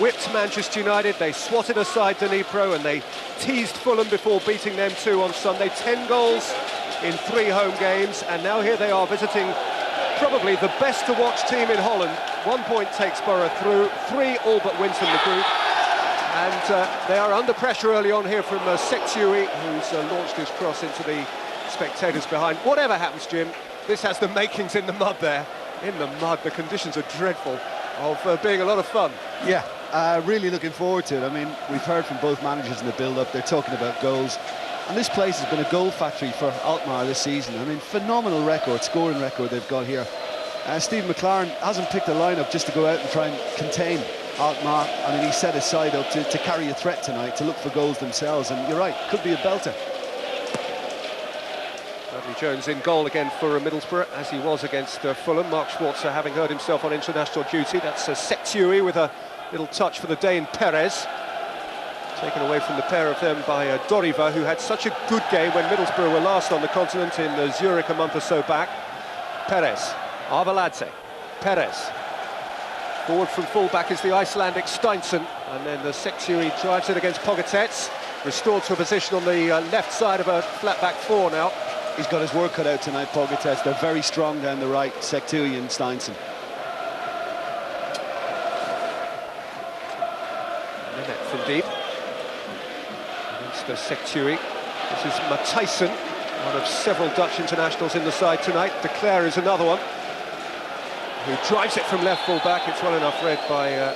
whipped Manchester United, they swatted aside Dnipro, and they teased Fulham before beating them 2 on Sunday. 10 goals in 3 home games, and now here they are visiting probably the best to watch team in Holland. 1 point takes Borough through, 3 all but wins from the group. And they are under pressure early on here from Sektiui, who's launched his cross into the spectators behind. Whatever happens, Jim, this has the makings in the mud there. In the mud, the conditions are dreadful, of being a lot of fun. Yeah, really looking forward to it. I mean, we've heard from both managers in the build-up, they're talking about goals. And this place has been a goal factory for Alkmaar this season. I mean, phenomenal record, scoring record they've got here. Steve McLaren hasn't picked a lineup just to go out and try and contain Alkmaar. I mean, he set his side up to carry a threat tonight, to look for goals themselves. And you're right, could be a belter. Bradley Jones in goal again for Middlesbrough, as he was against Fulham. Mark Schwarzer having hurt himself on international duty. That's Sektiui with a little touch for the Dane Perez. Taken away from the pair of them by Doriva, who had such a good game when Middlesbrough were last on the continent in Zurich a month or so back. Perez, Arveladze, Perez. Forward from full-back is the Icelandic Steinsson, and then the Sektiui drives it against Pogatetz. Restored to a position on the left side of a flat-back 4 now. He's got his work cut out tonight, Pogatetz. They're very strong down the right, Sektiui and Steinsson. Mehmet from deep. Sektiui. This is Matthijssen, one of several Dutch internationals in the side tonight. De Cler is another one, who drives it from left full back. It's well enough read by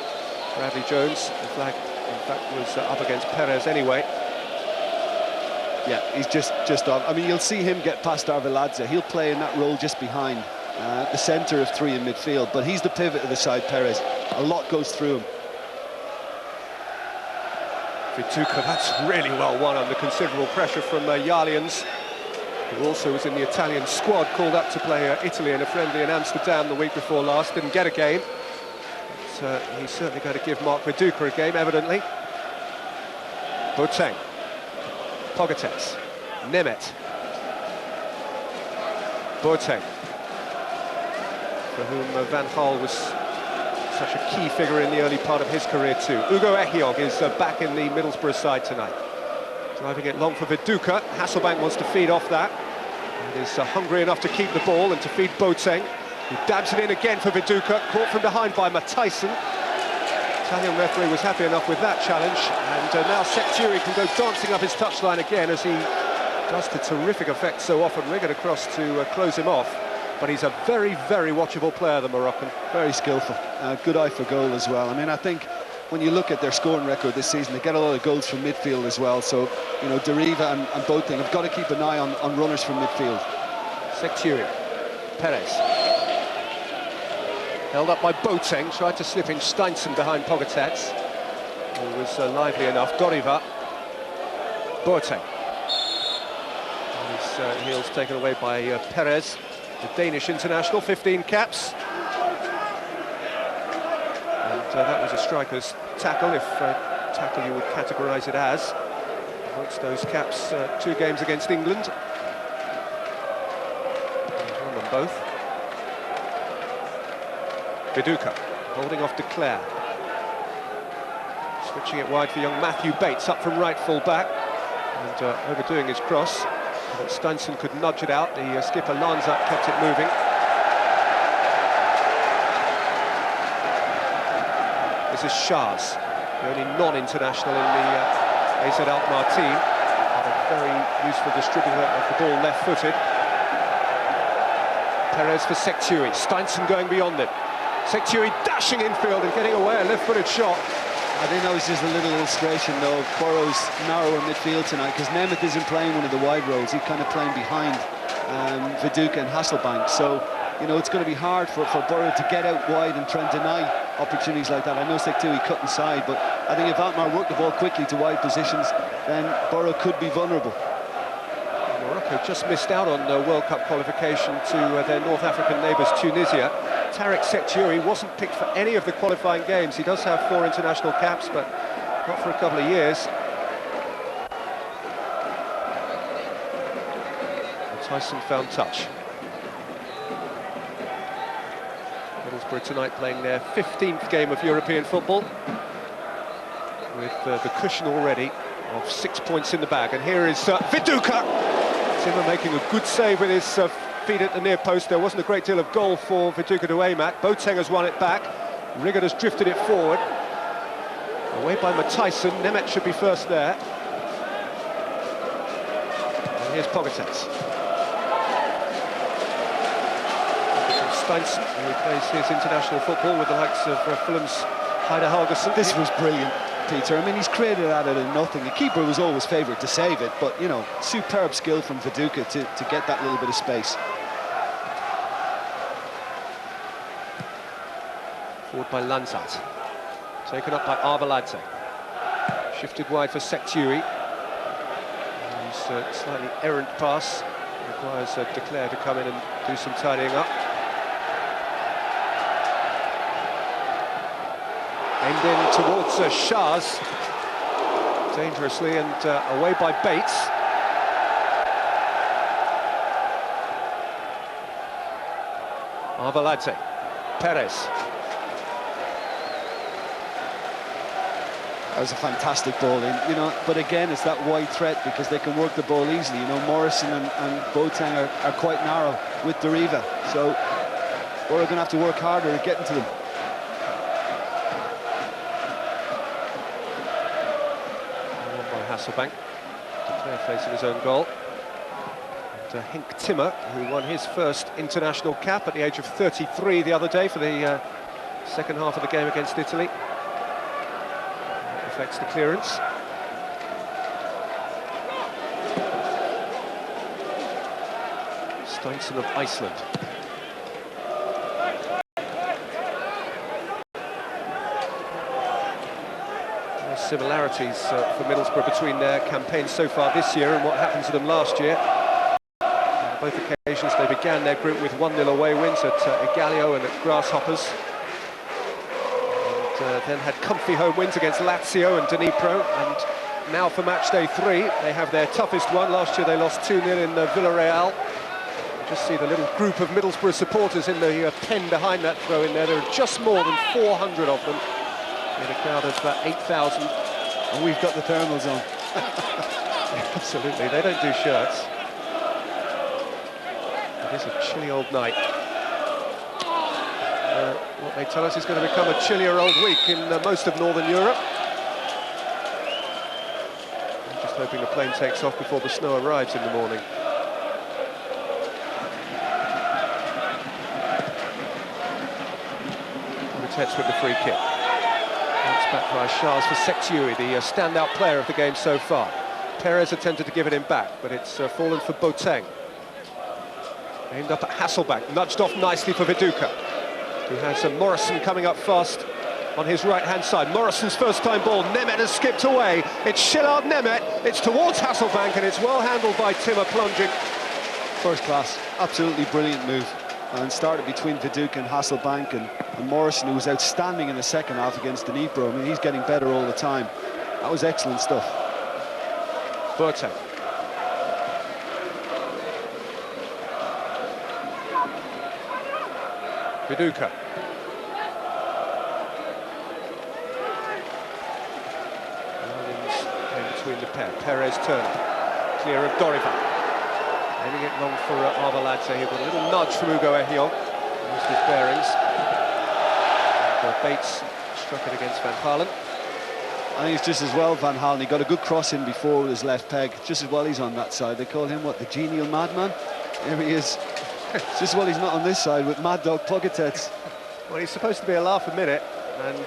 Bradley Jones. The flag, in fact, was up against Perez anyway. Yeah, he's just on. I mean, you'll see him get past Arveladze. He'll play in that role just behind the centre of 3 in midfield, but he's the pivot of the side, Perez. A lot goes through him. Viduka, that's really well won under considerable pressure from Jalians, who also was in the Italian squad, called up to play Italy in a friendly in Amsterdam the week before last. Didn't get a game, but he's certainly going to give Mark Viduka a game, evidently. Boateng, Pogatetz, Nemeth, Boateng, for whom Van Gaal was such a key figure in the early part of his career too. Ugo Ehiogu is back in the Middlesbrough side tonight. Driving it long for Viduka. Hasselbank wants to feed off that. And is hungry enough to keep the ball and to feed Boateng, who dabs it in again for Viduka. Caught from behind by Matthijssen. Italian referee was happy enough with that challenge. And now Sektiui can go dancing up his touchline again, as he does to terrific effect so often. Rig it across to close him off. But he's a very, very watchable player, the Moroccan. Very skillful. Good eye for goal as well. I mean, I think when you look at their scoring record this season, they get a lot of goals from midfield as well. So, you know, Deriva and Boateng have got to keep an eye on runners from midfield. Sektiui, Perez. Held up by Boateng, tried to slip in Steinsson behind Pogatetz, who was lively enough. Doriva, Boateng. And his heels taken away by Perez. The Danish international, 15 caps. And that was a striker's tackle, if tackle you would categorise it as. Amongst those caps, 2 games against England. He's won them both. Viduka, holding off De Cler. Switching it wide for young Matthew Bates, up from right full back. And overdoing his cross. But Steinsson could nudge it out. The skipper Lanza kept it moving. This is Shahs, the only non-international in the AZ Alkmaar team. And a very useful distributor of the ball, left-footed. Perez for Sektiui. Steinsson going beyond it. Sektiui dashing infield and getting away, a left-footed shot. I think that was just a little illustration, though, of Borough's narrower midfield tonight, because Nemeth isn't playing one of the wide roles. He's kind of playing behind Viduka and Hasselbank. So, you know, it's going to be hard for Borough to get out wide and try and deny opportunities like that. I know Sektiui cut inside, but I think if Alkmaar work the ball quickly to wide positions, then Borough could be vulnerable. Morocco just missed out on World Cup qualification to their North African neighbours, Tunisia. Tarek Sektiui wasn't picked for any of the qualifying games. He does have 4 international caps, but not for a couple of years. Tyson found touch. Middlesbrough tonight playing their 15th game of European football. with the cushion already of 6 points in the bag. And here is Viduka. Timmer making a good save with his feet at the near post. There wasn't a great deal of goal for Viduka to aim at. Boateng has won it back. Riggott has drifted it forward. Away by Matthijssen. Nemeth should be first there. And here's Pogatetz. Steinsen, who plays his international football with the likes of Fulham's Heide Helguson. This was brilliant, Peter. I mean, he's created out of nothing. The keeper was always favoured to save it, but, you know, superb skill from Viduka to get that little bit of space. Forward by Lanzat. Taken up by Arveladze. Shifted wide for Sektiui. His slightly errant pass requires De Cler to come in and do some tidying up. Aimed in towards Shaz, dangerously, and away by Bates. Arveladze, Perez. That was a fantastic ball in, you know, but again, it's that wide threat because they can work the ball easily. You know, Morrison and Boateng are quite narrow with Deriva, so we're going to have to work harder at getting to them. Hasselbank, De Cler facing his own goal. And Henk Timmer, who won his first international cap at the age of 33 the other day for the second half of the game against Italy. That affects the clearance. Steinsen of Iceland. Similarities for Middlesbrough between their campaigns so far this year and what happened to them last year. On both occasions they began their group with 1-0 away wins at Egaleo and at Grasshoppers. And then had comfy home wins against Lazio and Dnipro, and now for match day 3 they have their toughest one. Last year they lost 2-0 in Villarreal. You just see the little group of Middlesbrough supporters in the pen behind that throw in there. There are just more than 400 of them in a crowd of 8,000. And we've got the thermals on. Absolutely, they don't do shirts. It is a chilly old night. What they tell us is going to become a chillier old week in most of Northern Europe. I'm just hoping the plane takes off before the snow arrives in the morning. Matthijssen with the free kick. That's back by Shaz for Sektiui, the standout player of the game so far. Perez attempted to give it him back, but it's fallen for Boateng. Aimed up at Hasselbank, nudged off nicely for Viduka, who has Morrison coming up fast on his right-hand side. Morrison's first-time ball, Nemeth has skipped away. It's Shillard Nemeth, it's towards Hasselbank, and it's well handled by Timmer plunging. First class, absolutely brilliant move. And started between Viduka and Hasselbank and Morrison, who was outstanding in the second half against Dnipro. I mean, he's getting better all the time. That was excellent stuff. Boateng. Viduka. Came between the pair. Perez Turner. Clear of Doriva. Aiming it long for Arveladze. He got a little nudge from Ugo Ehio. Lost his bearings. And, Bates struck it against Van Halen. I think it's just as well Van Halen. He got a good cross in before with his left peg. Just as well he's on that side. They call him, what, the genial madman? There he is. Just as well he's not on this side with Mad Dog Pogatetz. Well, he's supposed to be a laugh a minute, and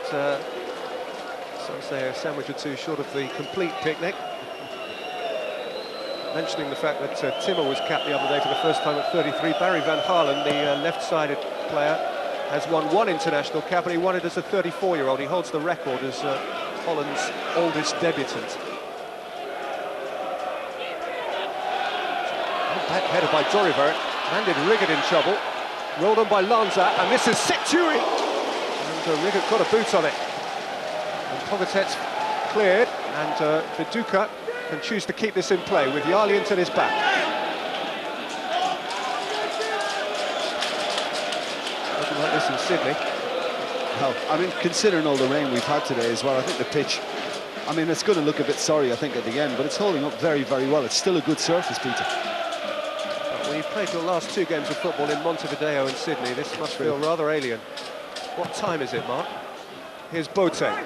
some say a sandwich or two short of the complete picnic. Mentioning the fact that Timmer was capped the other day for the first time at 33. Barry Van Halen, the left-sided player, has won 1 international cap, and he won it as a 34-year-old. He holds the record as Holland's oldest debutant. Back-headed by Doriva, landed Riggott in trouble. Rolled on by Lanza, and this is Sektiui. And Riggott got a boot on it. And Pogatetz cleared, and Viduka can choose to keep this in play with Jarliant at his back. Nothing like this in Sydney. Well, I mean, considering all the rain we've had today as well, I think the pitch I mean, it's going to look a bit sorry, I think, at the end, but it's holding up very, very well. It's still a good surface, Peter. Well, you've played your last 2 games of football in Montevideo and Sydney. This must feel rather alien. What time is it, Mark? Here's Boateng.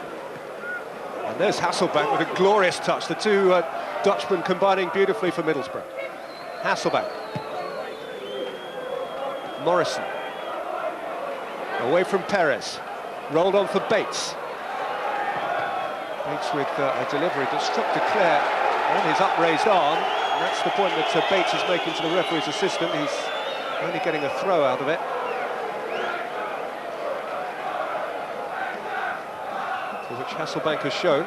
And there's Hasselbank with a glorious touch. The two Dutchmen combining beautifully for Middlesbrough. Hasselbank. Morrison. Away from Perez. Rolled on for Bates. Bates with a delivery that struck de Clerc on his upraised arm. And that's the point that Bates is making to the referee's assistant. He's only getting a throw out of it. For which Hasselbank has shown.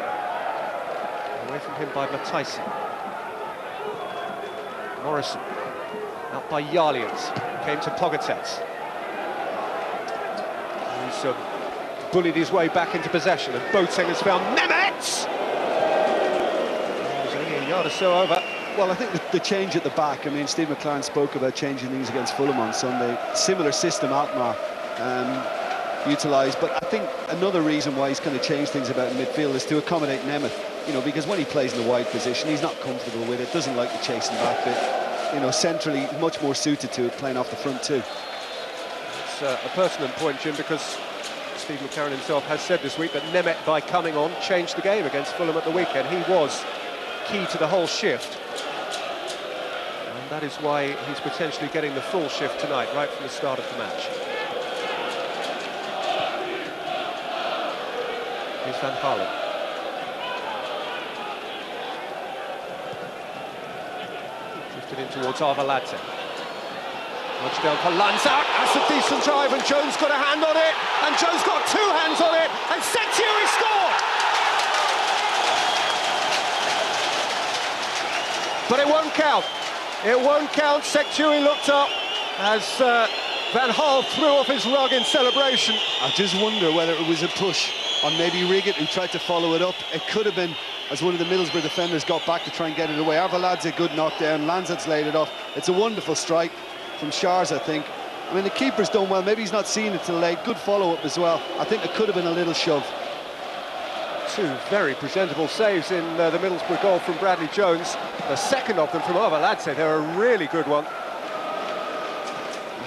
Away from him by Matthijssen. Morrison. Out by Jarlians. Came to Pogatetz. He's bullied his way back into possession, and Boateng has found Nemeth! He's only a yard or so over. Well, I think the change at the back, I mean, Steve McLaren spoke about changing things against Fulham on Sunday. Similar system Alkmaar utilised, but I think another reason why he's going to change things about midfield is to accommodate Nemeth, you know, because when he plays in the wide position, he's not comfortable with it, doesn't like the chasing back bit. You know, centrally, much more suited to it, playing off the front too. It's a pertinent point, Jim, because Steve McLaren himself has said this week that Nemeth, by coming on, changed the game against Fulham at the weekend. He was key to the whole shift. And that is why he's potentially getting the full shift tonight, right from the start of the match. Here's Van Halen. Drifted in towards Arveladze. Nudged down for Lanza. That's a decent drive, and Jones got a hand on it, and Jones got 2 hands on it, and Setieri scored! But it won't count. It won't count. Setieri looked up as Van Gaal threw off his rug in celebration. I just wonder whether it was a push on maybe Riggett, who tried to follow it up. It could have been, as one of the Middlesbrough defenders got back to try and get it away. Arveladze, good knockdown. Lanza's laid it off. It's a wonderful strike from Schärz, I think. I mean, the keeper's done well. Maybe he's not seen it till late. Good follow-up as well. I think it could have been a little shove. 2 very presentable saves in the Middlesbrough goal from Bradley Jones. The second of them from Arveladze. They're a really good one.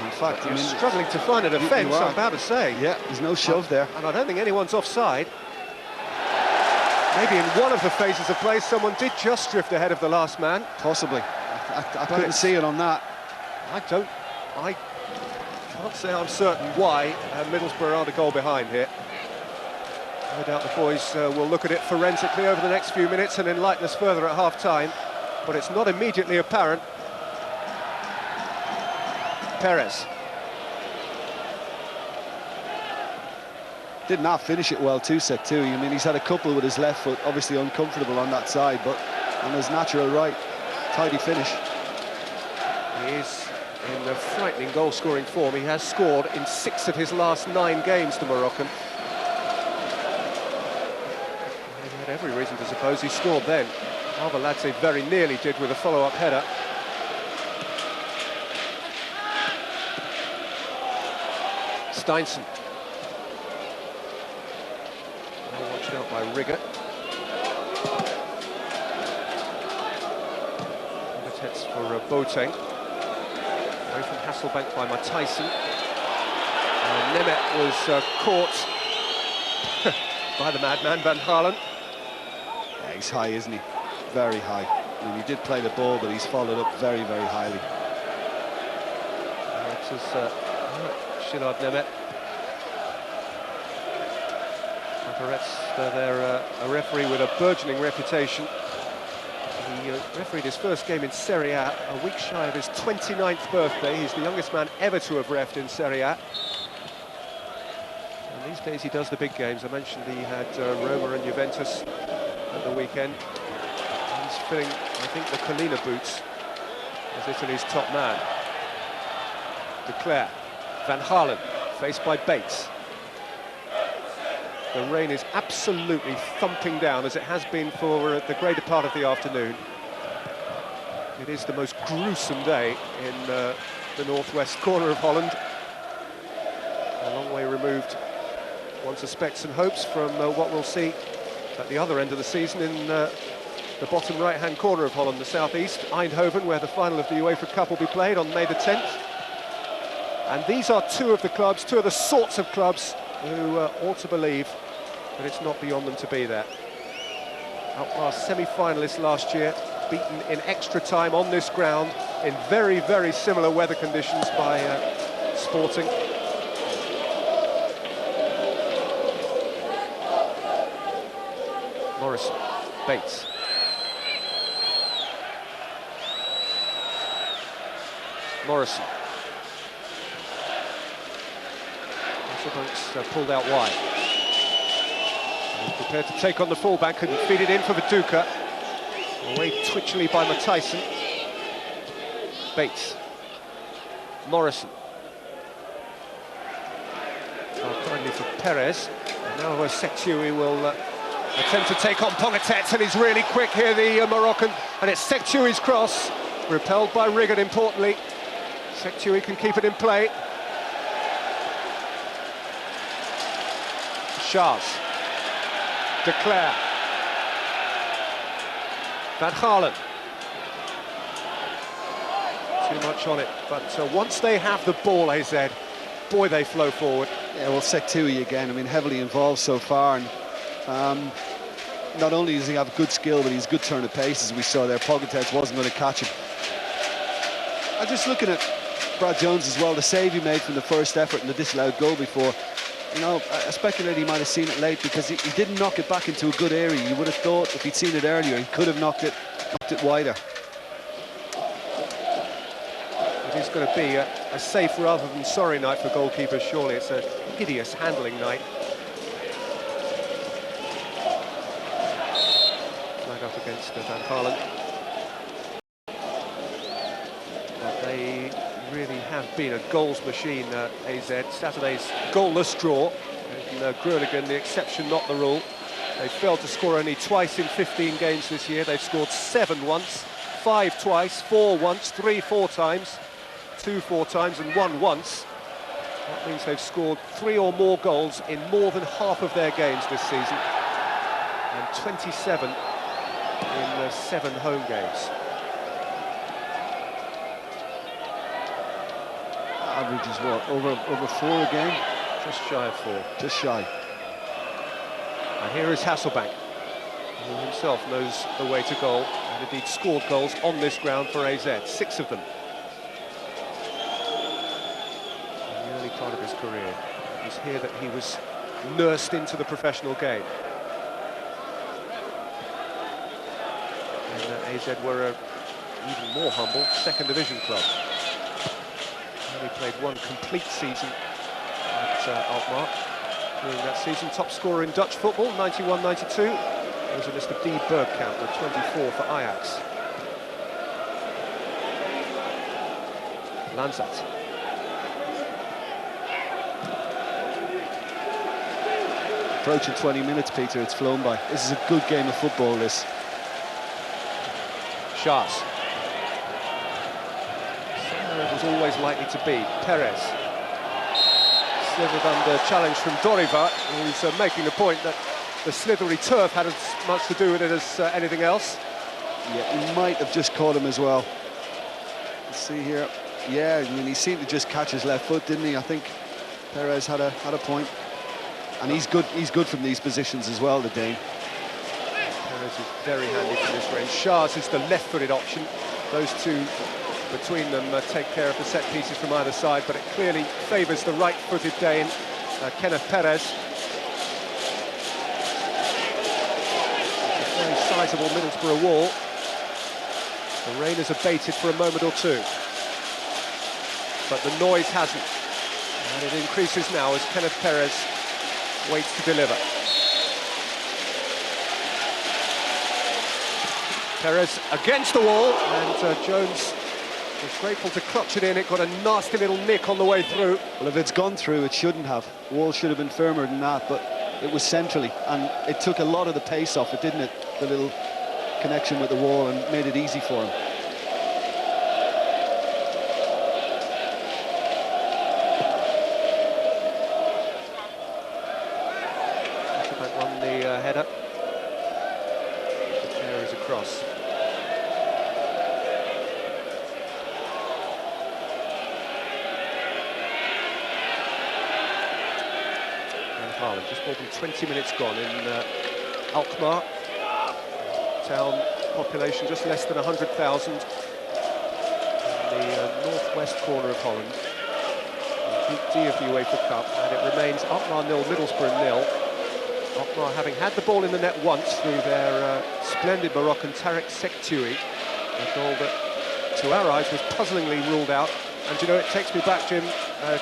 In fact, I mean, struggling to find a defence, I'm about to say. Yeah, there's no shove there. And I don't think anyone's offside. Maybe in one of the phases of play, someone did just drift ahead of the last man. Possibly. I couldn't see it on that. I can't say I'm certain why Middlesbrough are the goal behind here. No doubt the boys will look at it forensically over the next few minutes and enlighten us further at half-time, but it's not immediately apparent. Perez. Did not finish it well, Tusek too. I mean, he's had a couple with his left foot, obviously uncomfortable on that side, but on his natural right, tidy finish. He is in a frightening goal-scoring form. He has scored in 6 of his last 9 games, the Moroccan. He had every reason to suppose he scored then. Arveladze very nearly did with a follow-up header. Steinson. Well watched out by Riggett. Pogatetz for Boateng. Away from Hasselbank by Matthijssen. Nemeth was caught by the madman Van Halen. Yeah, he's high, isn't he? Very high. I mean, he did play the ball, but he's followed up very, very highly. This is Shilard Nemeth. They're a referee with a burgeoning reputation. He refereed his first game in Serie A week shy of his 29th birthday. He's the youngest man ever to have refed in Serie A. And these days he does the big games. I mentioned he had Roma and Juventus at the weekend. He's filling, I think, the Collina boots as Italy's top man. De Clerc. Van Halen, faced by Bates. The rain is absolutely thumping down, as it has been for the greater part of the afternoon. It is the most gruesome day in the northwest corner of Holland. A long way removed, one suspects and hopes, from what we'll see At the other end of the season, in the bottom right-hand corner of Holland, the southeast, Eindhoven, where the final of the UEFA Cup will be played on May the 10th. And these are two of the sorts of clubs who ought to believe that it's not beyond them to be there. Alkmaar semi-finalists last year, beaten in extra time on this ground in very, very similar weather conditions by Sporting. Morris, Bates. Morrison. Hasselbank's pulled out wide. He's prepared to take on the fullback, couldn't feed it in for Viduka. Away twitchily by Matthijssen. Bates. Morrison. Kindly for Perez. And now Sektioui will attempt to take on Pogatet, and he's really quick here, the Moroccan. And it's Sektiouy's cross, repelled by Rigott, importantly. Sektioui can keep it in play. Schaars. De Cler. Van Gaalen. Too much on it, but once they have the ball, AZ, boy, they flow forward. Yeah, well, Sektioui again, I mean, heavily involved so far, and not only does he have good skill, but he's good turn of pace, as we saw there. Pogatet wasn't going to catch him. I'm just looking at Brad Jones as well, the save he made from the first effort and the disallowed goal before. You know, I speculate he might have seen it late because he didn't knock it back into a good area. You would have thought if he'd seen it earlier, he could have knocked it wider. It is going to be a safe rather than sorry night for goalkeepers, surely. It's a hideous handling night. Flag up against Van Gaalen. But they really have been a goals machine, AZ. Saturday's goalless draw. And Groningen, the exception, not the rule. They failed to score only twice in 15 games this year. They've scored 7 once, 5 twice, 4 once, 3 4 times, 2 4 times and 1 once. That means they've scored 3 or more goals in more than half of their games this season. And 27 in 7 home games. Average is what, over 4 a game? Just shy of 4. Just shy. And here is Hasselbank, who himself knows the way to goal, and indeed scored goals on this ground for AZ, 6 of them. In the early part of his career, it was here that he was nursed into the professional game. And AZ were an even more humble second division club. Only played 1 complete season at Alkmaar. During that season, top scorer in Dutch football, 91-92. There was a Mr. D. Bergkamp with 24 for Ajax. Lanzat. Approaching 20 minutes, Peter, it's flown by. This is a good game of football, this. Schaars. Somewhere it was always likely to be. Perez. Slithered under challenge from Doriva, who's making the point that the slithery turf had as much to do with it as anything else. Yeah, he might have just caught him as well. Let's see here. Yeah, I mean, he seemed to just catch his left foot, didn't he? I think Perez had a point. And he's good from these positions as well, the Dane. Perez is very handy from this range. Schaars is the left-footed option. Those two between them take care of the set pieces from either side, but it clearly favours the right-footed Dane, Kenneth Perez. It's a very sizable Middlesbrough wall. The rain has abated for a moment or two, but the noise hasn't, and it increases now as Kenneth Perez waits to deliver. Perez against the wall, and Jones was grateful to clutch it in. It got a nasty little nick on the way through. Well, if it's gone through, it shouldn't have. The wall should have been firmer than that, but it was centrally, and it took a lot of the pace off it, didn't it? The little connection with the wall, and made it easy for him. Won the header. cross. And Haaland, just more than 20 minutes gone in Alkmaar. Town population just less than 100,000. In the northwest corner of Holland. Group D of the UEFA Cup, and it remains Alkmaar 0, Middlesbrough 0. Alkmaar having had the ball in the net once through their splendid Moroccan Tarek Sektoui, a goal that, to our eyes, was puzzlingly ruled out. And you know, it takes me back, Jim,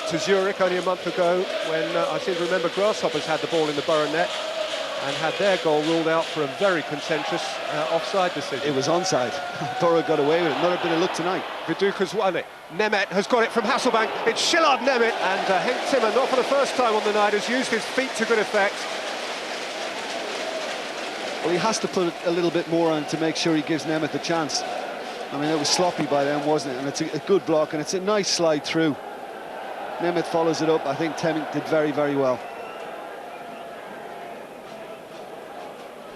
to Zurich only a month ago, when I seem to remember Grasshoppers had the ball in the Borough net and had their goal ruled out for a very contentious offside decision. It was onside. Borough got away with it. Not a bit of luck tonight. Viduka's won it. Nemeth has got it from Hasselbank. It's Shillard Nemeth, and Henk Timmer, not for the first time on the night, has used his feet to good effect. Well, he has to put a little bit more on to make sure he gives Nemeth a chance. I mean, it was sloppy by them, wasn't it? And it's a good block, and it's a nice slide through. Nemeth follows it up. I think Temminck did very, very well.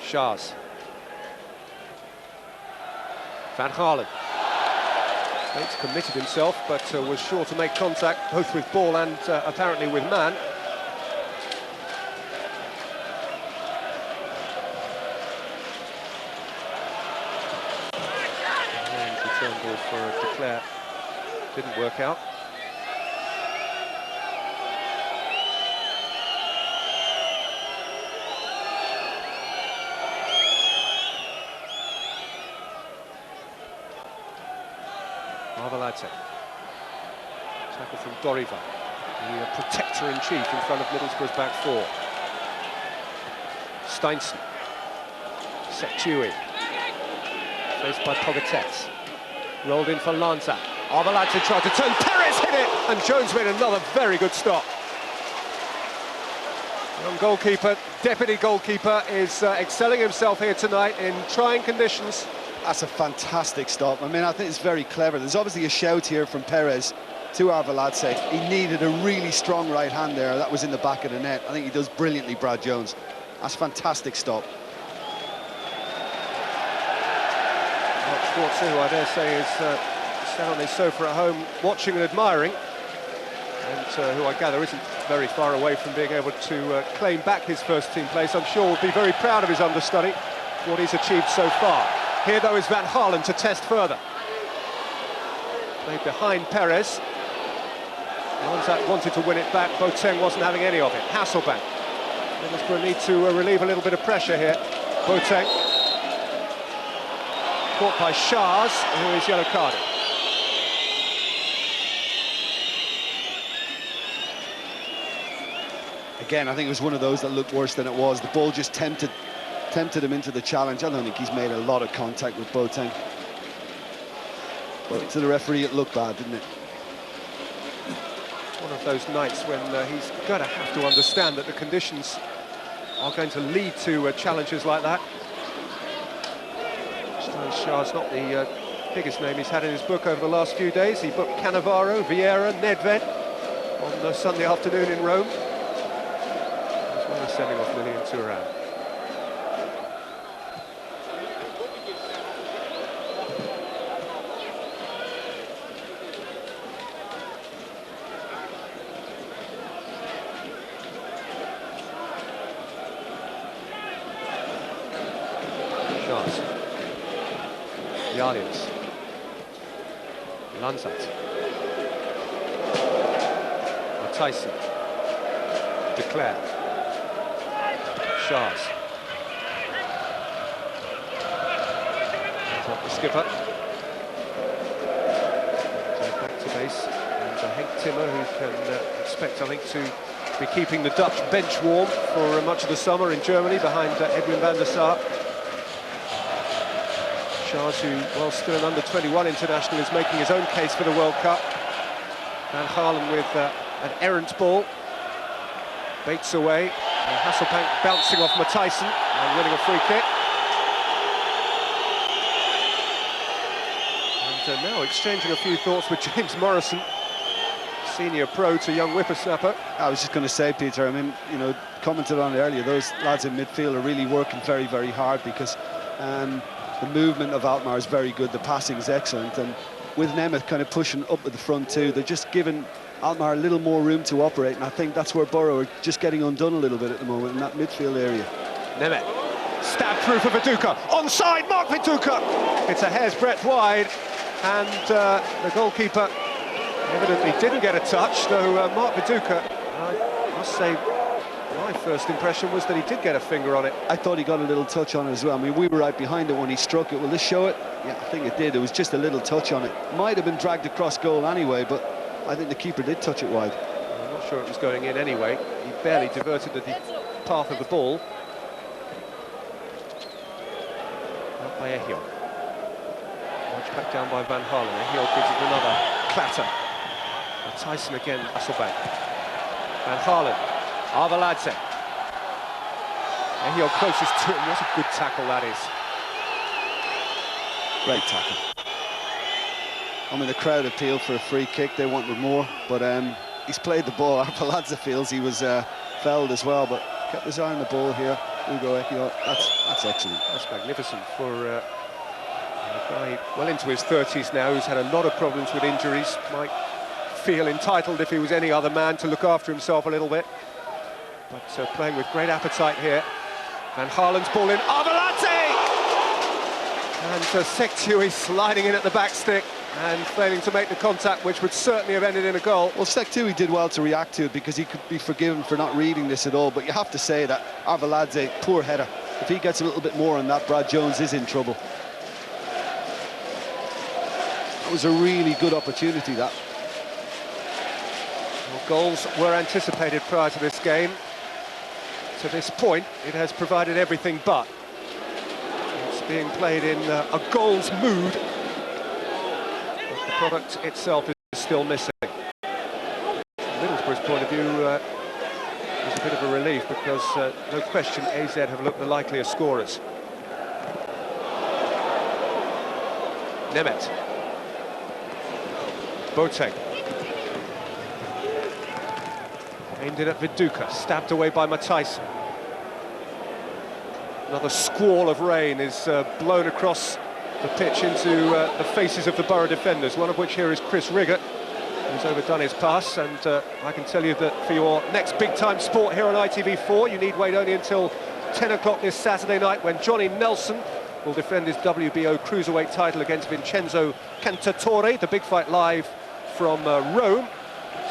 Schaas. Van Gaalen. Bates committed himself, but was sure to make contact both with ball and apparently with man. And return ball for De Cler. Didn't work out. Arveladze. Tackle from Doriva, the protector-in-chief in front of Middlesbrough's back four. Steinsen. Sektoui. Faced by Pogatetz. Rolled in for Lanza. Arveladze tried to turn. Perez hit it! And Jones made another very good stop. Young goalkeeper, deputy goalkeeper, is excelling himself here tonight in trying conditions. That's a fantastic stop. I mean, I think it's very clever. There's obviously a shout here from Perez to Arveladze. He needed a really strong right hand there. That was in the back of the net. I think he does brilliantly, Brad Jones. That's a fantastic stop. Mark Schwarzer, who I dare say is sat on his sofa at home watching and admiring, and who I gather isn't very far away from being able to claim back his first team place. I'm sure will be very proud of his understudy, what he's achieved so far. Here, though, is Van Gaalen to test further. Played behind Perez. Lanzat wanted to win it back. Boateng wasn't having any of it. Hasselbank. Middlesbrough need to relieve a little bit of pressure here. Boateng. Caught by Schaas, who is yellow carded. Again, I think it was one of those that looked worse than it was. The ball just tempted him into the challenge. I don't think he's made a lot of contact with Boateng. But to the referee, it looked bad, didn't it? One of those nights when he's going to have to understand that the conditions are going to lead to challenges like that. Schaas not the biggest name he's had in his book over the last few days. He booked Cannavaro, Vieira, Nedved on Sunday afternoon in Rome, as well as sending off Lilian Thuram. Jalius. Lanzat. Tyson. De Cler. Schaas. The skipper. So back to base. And Henk Timmer, who can expect, I think, to be keeping the Dutch bench warm for much of the summer in Germany behind Edwin van der Sar. Schaas, who, while still an under-21 international, is making his own case for the World Cup. Van Gaalen with an errant ball. Bates away. Hasselbank bouncing off Matthijssen and winning a free kick. And now exchanging a few thoughts with James Morrison, senior pro to young whippersnapper. I was just going to say, Peter, I mean, you know, commented on it earlier, those lads in midfield are really working very, very hard because The movement of Alkmaar is very good, the passing is excellent, and with Nemeth kind of pushing up at the front too, they're just giving Alkmaar a little more room to operate, and I think that's where Borough are just getting undone a little bit at the moment in that midfield area. Nemeth, stab through for Viduka, onside, Mark Viduka! It's a hair's breadth wide, and the goalkeeper evidently didn't get a touch, though Mark Viduka, I must say, my first impression was that he did get a finger on it. I thought he got a little touch on it as well. I mean, we were right behind it when he struck it. Will this show it? Yeah, I think it did. It was just a little touch on it. Might have been dragged across goal anyway, but I think the keeper did touch it wide. I'm not sure it was going in anyway. He barely diverted the path of the ball. Out by Ehiol. Watch back down by Van Halen. Ehiol gives it another clatter. And Tyson again, Hasselbank. Van Halen. Arveladze. Ehiol closest to him. What a good tackle that is. Great tackle. I mean, the crowd appealed for a free kick. They wanted more, but he's played the ball. Arveladze feels he was fouled as well, but kept his eye on the ball here. Ugo Ehiol. That's excellent. That's magnificent for a guy well into his 30s now, who's had a lot of problems with injuries. Might feel entitled, if he was any other man, to look after himself a little bit. But playing with great appetite here. Van Haalen's ball in, Arveladze! And Sektui sliding in at the back stick and failing to make the contact, which would certainly have ended in a goal. Well, Sektui did well to react to it, because he could be forgiven for not reading this at all, but you have to say that Arveladze, poor header. If he gets a little bit more on that, Brad Jones is in trouble. That was a really good opportunity, that. Well, goals were anticipated prior to this game. To this point, it has provided everything but. It's being played in a goals mood, but the product itself is still missing. From Middlesbrough's point of view, it's a bit of a relief, because no question AZ have looked the likelier scorers. Nemeth. Boateng. Aimed in at Viduka, stabbed away by Matthijssen. Another squall of rain is blown across the pitch into the faces of the Borough defenders, one of which here is Chris Riggott, who's overdone his pass, and I can tell you that for your next big-time sport here on ITV4, you need wait only until 10 o'clock this Saturday night, when Johnny Nelson will defend his WBO cruiserweight title against Vincenzo Cantatore. The big fight live from Rome.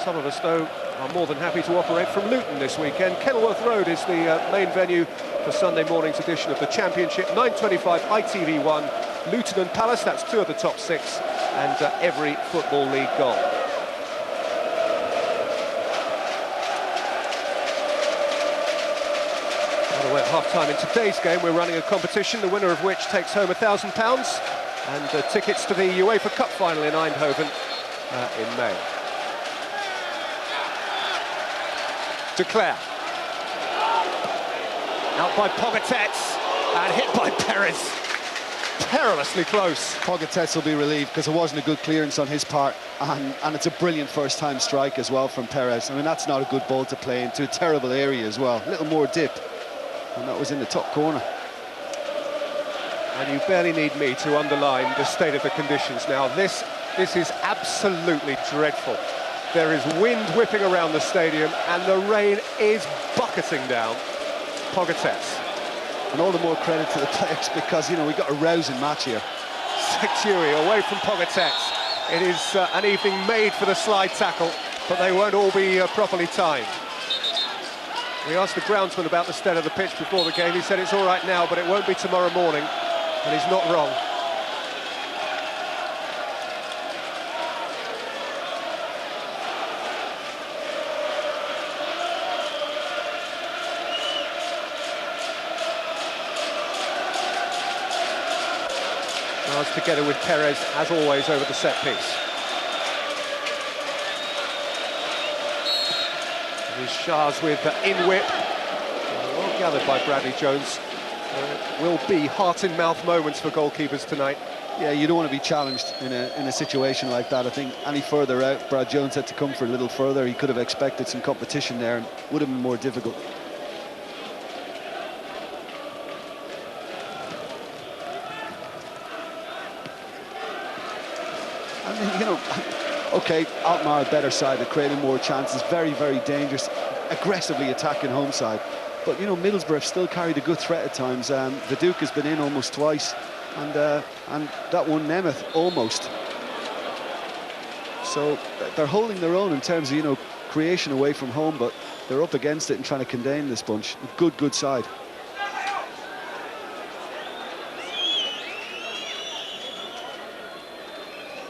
Some of us, though, are more than happy to operate from Luton this weekend. Kenilworth Road is the main venue for Sunday morning's edition of the Championship. 9:25 ITV1, Luton and Palace, that's 2 of the top 6, and every Football League goal. By the way, at half-time in today's game, we're running a competition, the winner of which takes home £1,000 and tickets to the UEFA Cup final in Eindhoven in May. De Cler. Out by Pogatetz and hit by Perez. Perilously close. Pogatetz will be relieved, because it wasn't a good clearance on his part, and it's a brilliant first-time strike as well from Perez. I mean, that's not a good ball to play into a terrible area as well. A little more dip, and that was in the top corner. And you barely need me to underline the state of the conditions now. This is absolutely dreadful. There is wind whipping around the stadium, and the rain is bucketing down. Pogatetz. And all the more credit to the players, because, you know, we've got a rousing match here. Sektui away from Pogatetz. It is an evening made for the slide tackle, but they won't all be properly timed. We asked the groundsman about the state of the pitch before the game. He said it's all right now, but it won't be tomorrow morning, and he's not wrong. Together with Perez, as always, over the set piece. Here's Shahs with in-whip. Well gathered by Bradley Jones. Will be heart-in-mouth moments for goalkeepers tonight. Yeah, you don't want to be challenged in a situation like that. I think any further out, Brad Jones had to come for a little further. He could have expected some competition there, and would have been more difficult. mean, you know, okay, Alkmaar a better side, they're creating more chances, very, very dangerous, aggressively attacking home side. But, you know, Middlesbrough have still carried a good threat at times. Viduka's been in almost twice, and that one Nemeth almost. So they're holding their own in terms of, you know, creation away from home, but they're up against it and trying to contain this bunch. Good side.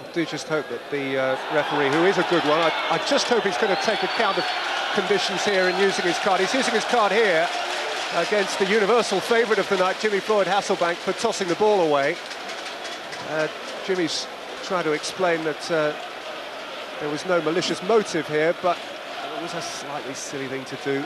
I do just hope that the referee, who is a good one, I just hope he's going to take account of conditions here and using his card. He's using his card here against the universal favourite of the night, Jimmy Floyd Hasselbank, for tossing the ball away. Jimmy's trying to explain that there was no malicious motive here, but it was a slightly silly thing to do.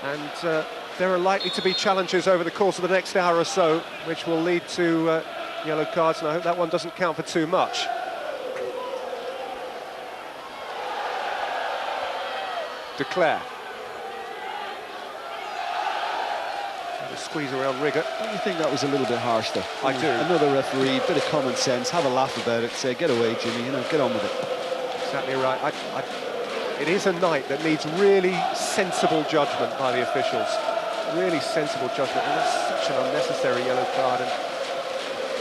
And there are likely to be challenges over the course of the next hour or so, which will lead to yellow cards, and I hope that one doesn't count for too much. Declare. Squeeze around Rigger. Don't you think that was a little bit harsh, though? I do. Another referee, bit of common sense, have a laugh about it, say, get away, Jimmy, you know, get on with it. Exactly right. It is a night that needs really sensible judgment by the officials. Really sensible judgment, and that's such an unnecessary yellow card. And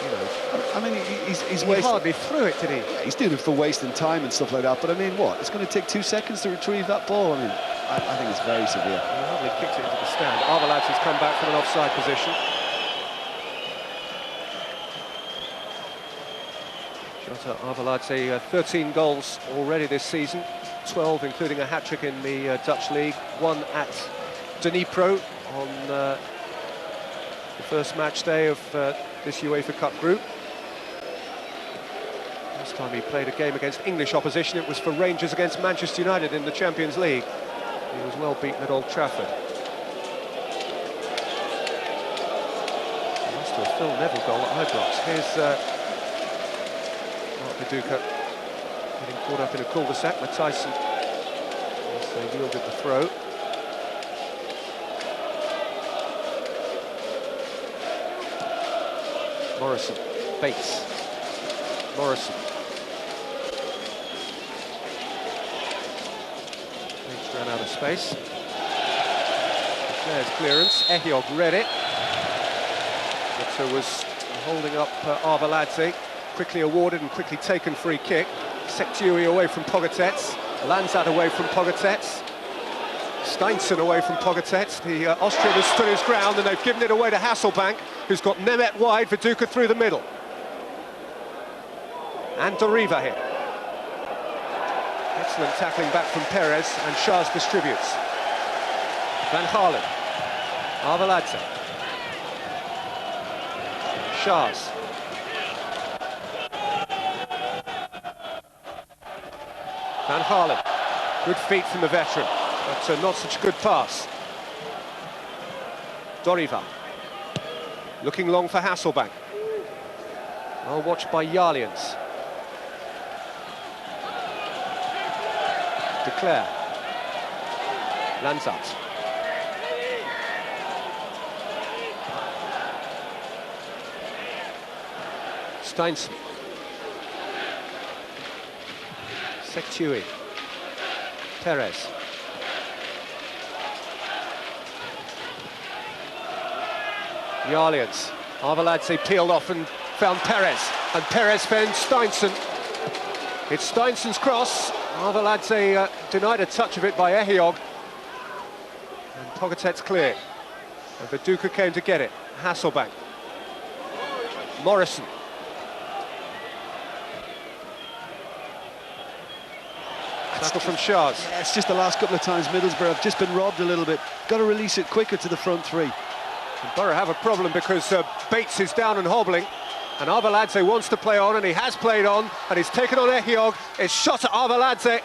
you know, I mean, he's he wasting, hardly threw it, did he? yeah, he's doing it for wasting time and stuff like that. But I mean, what? It's going to take 2 seconds to retrieve that ball. I mean, I think it's very severe. He hardly kicked it into the stand. Arveladze has come back from an offside position. Shota Arveladze, 13 goals already this season, 12 including a hat-trick in the Dutch league, 1 at Dnipro on the first match day of this UEFA Cup group. Last time he played a game against English opposition, it was for Rangers against Manchester United in the Champions League. He was well beaten at Old Trafford. Lost to a Phil Neville goal at Ibrox. Here's Mark Viduka getting caught up in a cul-de-sac. Matthijssen has yielded the throw. Morrison, Bates, Morrison. Bates ran out of space. There's clearance. Ehiog read it. But was holding up Arveladze. Quickly awarded and quickly taken free kick. Sektiui away from Pogatetz. Lanzat away from Pogatetz. Steinson away from Pogatetz. The Austrian has stood his ground, and they've given it away to Hasselbank, who's got Nemeth wide, Viduka through the middle. And Doriva here. Excellent tackling back from Perez, and Shahs distributes. Van Gaalen. Arveladze. Shahs. Van Gaalen. Good feet from the veteran. But not such a good pass. Doriva. Looking long for Hasselbank. Well watched by Jarlians. Declare. Lanzat. Steinson. Sektiui. Perez. Jarlians. Arveladze peeled off and found Perez. And Perez found Steinson. It's Steinson's cross. Arveladze denied a touch of it by Ehiog. And Pogatetz clear. And Viduka came to get it. Hasselbank. Morrison. Tackle from Shahs. Yeah, it's just the last couple of times Middlesbrough have just been robbed a little bit. Got to release it quicker to the front three. And Borough have a problem because Bates is down and hobbling, and Arveladze wants to play on, and he has played on, and he's taken on Ehiog. It's shot at Arveladze,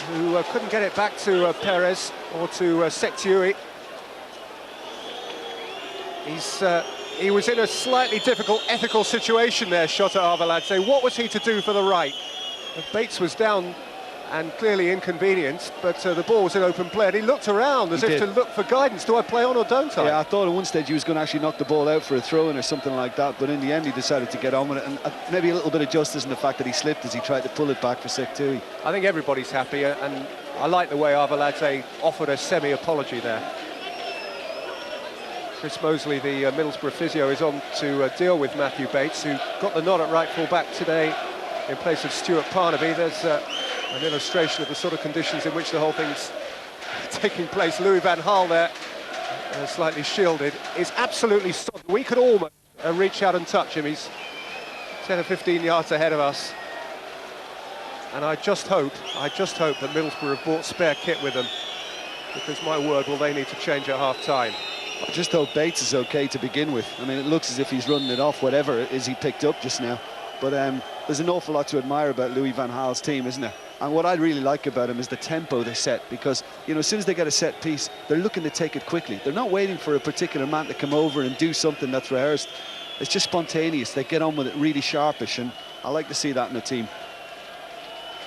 who couldn't get it back to Perez or to Sektiui. He was in a slightly difficult ethical situation there, shot at Arveladze. What was he to do for the right? If Bates was down and clearly inconvenienced, but the ball was in open play, and he looked around as if to look for guidance. Do I play on or don't I? Yeah, I thought at one stage he was going to actually knock the ball out for a throw-in or something like that, but in the end he decided to get on with it, and maybe a little bit of justice in the fact that he slipped as he tried to pull it back for Sektui. I think everybody's happy, and I like the way Arveladze offered a semi-apology there. Chris Mosley, the Middlesbrough physio, is on to deal with Matthew Bates, who got the nod at right full-back today in place of Stuart Parnaby. There's an illustration of the sort of conditions in which the whole thing's taking place. Louis van Gaal there, slightly shielded, is absolutely stopped. We could almost reach out and touch him. He's 10 or 15 yards ahead of us. And I just hope that Middlesbrough have brought spare kit with them, because my word, will they need to change at half-time. I just hope Bates is okay to begin with. I mean, it looks as if he's running it off, whatever it is he picked up just now. But there's an awful lot to admire about Louis van Gaal's team, isn't there? And what I really like about him is the tempo they set, because, you know, as soon as they get a set piece, they're looking to take it quickly. They're not waiting for a particular man to come over and do something that's rehearsed. It's just spontaneous. They get on with it really sharpish, and I like to see that in a team.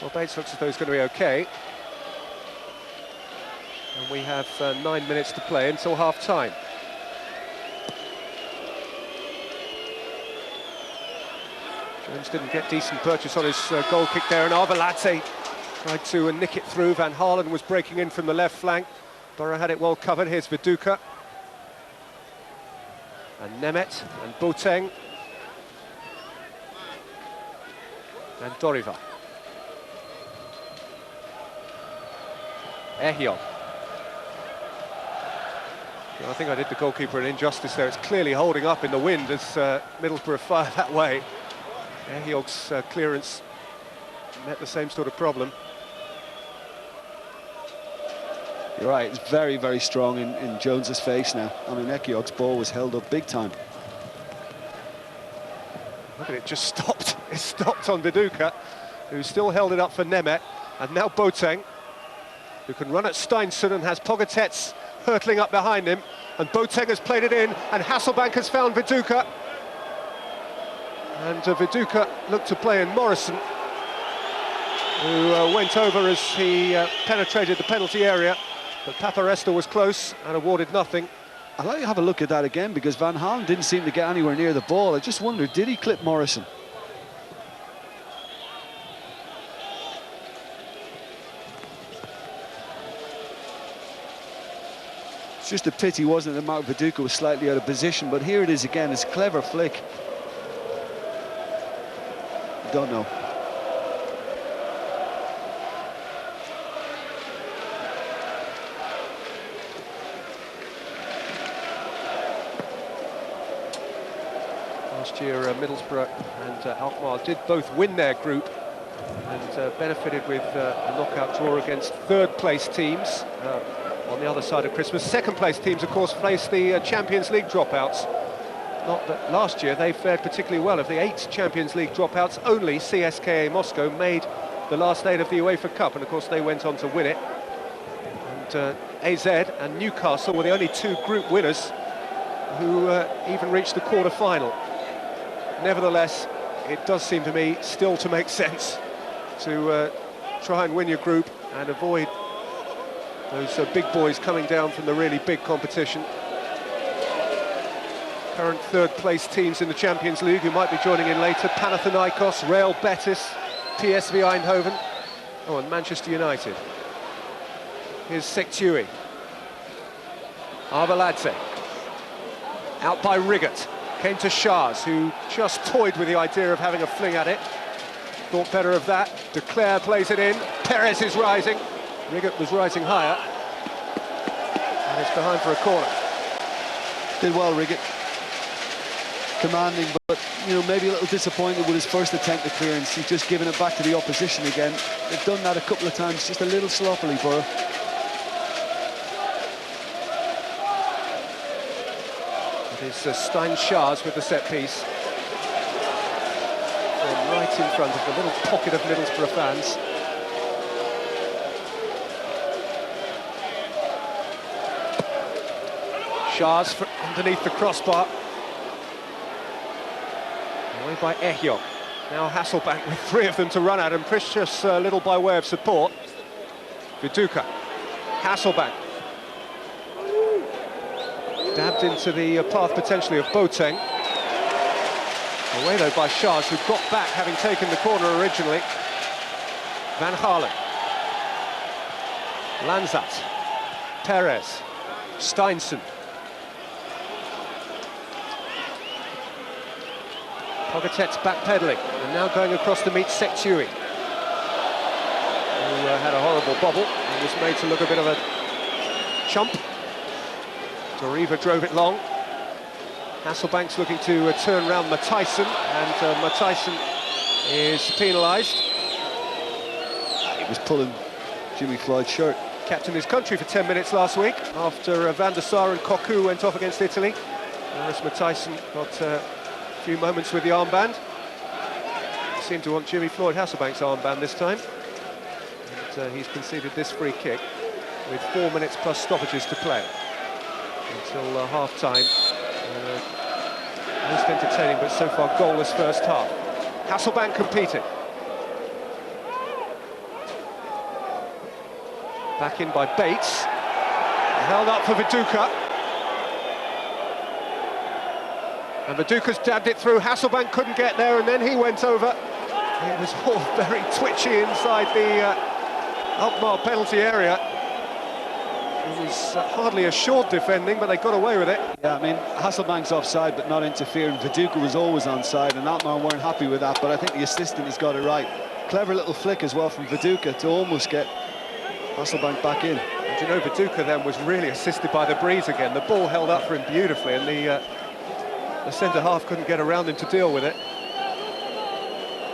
Well, Bates looks as though he's going to be okay. And we have 9 minutes to play until half-time. Jones didn't get decent purchase on his goal kick there, and Arveladze tried to nick it through. Van Halen was breaking in from the left flank. Borough had it well covered. Here's Viduka. And Nemeth and Boateng. And Doriva. Ehion. I think I did the goalkeeper an injustice there. It's clearly holding up in the wind as Middlesbrough fire that way. Ehion's clearance met the same sort of problem. You're right, it's very, very strong in Jones's face now. I mean, Ehion's ball was held up big time. Look at it, just stopped. It stopped on Viduka, who still held it up for Nemeth. And now Boateng, who can run at Steinsson and has Pogatetz hurtling up behind him. And Boateng has played it in, and Hasselbank has found Viduka. And Viduka looked to play in Morrison, who went over as he penetrated the penalty area. But Paparesta was close and awarded nothing. I'd like to have a look at that again, because Van Halen didn't seem to get anywhere near the ball. I just wonder, did he clip Morrison? It's just a pity, wasn't it, that Mark Viduka was slightly out of position, but here it is again. It's a clever flick. Don't know. Last year, Middlesbrough and Alkmaar did both win their group and benefited with a knockout draw against third-place teams on the other side of Christmas. Second-place teams, of course, faced the Champions League dropouts. Not that last year they fared particularly well. Of the 8 Champions League dropouts, only CSKA Moscow made the last 8 of the UEFA Cup, and of course they went on to win it. And AZ and Newcastle were the only 2 group winners who even reached the quarter-final. Nevertheless, it does seem to me still to make sense to try and win your group and avoid those big boys coming down from the really big competition. Current third-place teams in the Champions League who might be joining in later: Panathinaikos, Real Betis, PSV Eindhoven, oh, and Manchester United. Here's Sektui. Arveladze. Out by Riggott. Came to Shahs, who just toyed with the idea of having a fling at it. Thought better of that. De Cler plays it in. Perez is rising. Riggott was rising higher. And it's behind for a corner. Did well, Riggott. Commanding, but, you know, maybe a little disappointed with his first attempt at clearance. He's just given it back to the opposition again. They've done that a couple of times, just a little sloppily, Borough. It is Stein Shahs with the set piece. And right in front of the little pocket of Middlesbrough fans. Shahs underneath the crossbar. Away by Ehion. Now Hasselbank with three of them to run at, and Precious little by way of support. Viduka, Hasselbank. Dabbed into the path potentially of Boateng. Away though by Schaars, who got back having taken the corner originally. Van Gaalen. Lanzat. Perez. Steinsen. Pogatet's backpedaling, and now going across to meet Sektiui, who had a horrible bobble and was made to look a bit of a chump. Doriva drove it long. Hasselbank's looking to turn round Matthijssen, and Matthijssen is penalised. He was pulling Jimmy Floyd's shirt. Captained his country for 10 minutes last week after Van der Sar and Cocu went off against Italy. Whereas Matthijssen got a few moments with the armband. Seemed to want Jimmy Floyd Hasselbank's armband this time. And he's conceded this free kick with 4 minutes plus stoppages to play until half-time. Most entertaining, but so far goalless first half. Hasselbank competing. Back in by Bates. Held up for Viduka. And Viduka's dabbed it through. Hasselbank couldn't get there, and then he went over. It was all very twitchy inside the Alkmaar penalty area. It was hardly assured defending, but they got away with it. Yeah, I mean, Hasselbank's offside, but not interfering. Viduka was always onside, and Alkmaar weren't happy with that, but I think the assistant has got it right. Clever little flick as well from Viduka to almost get Hasselbank back in. And you know, Viduka then was really assisted by the breeze again. The ball held up for him beautifully, and the centre-half couldn't get around him to deal with it.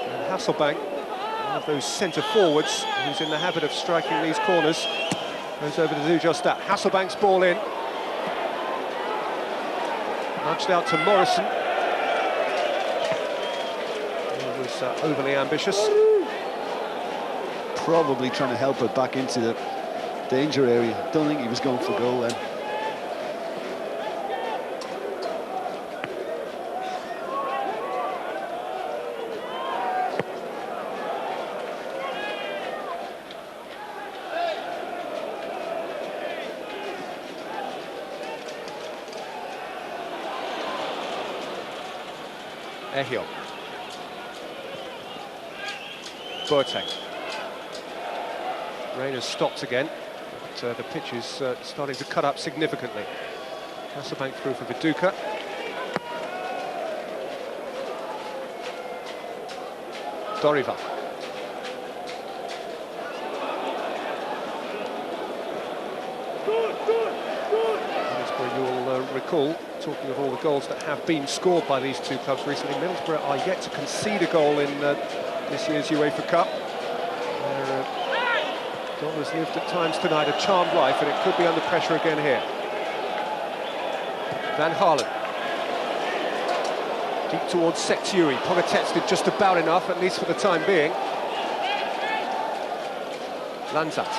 And Hasselbank, one of those centre-forwards who's in the habit of striking these corners, goes over to do just that. Hasselbank's ball in. Nudged out to Morrison. He was overly ambitious. Probably trying to help it back into the danger area. Don't think he was going for goal then. Ehio. Boateng. Rain has stopped again, but the pitch is starting to cut up significantly. Hasselbank through for Viduka. Doriva. Middlesbrough, you'll recall, talking of all the goals that have been scored by these two clubs recently, Middlesbrough are yet to concede a goal in this year's UEFA Cup. Their goal has lived at times tonight a charmed life, and it could be under pressure again here. Van Gaalen. Deep towards Sektiui. Pogatet's did just about enough, at least for the time being. Lanzat.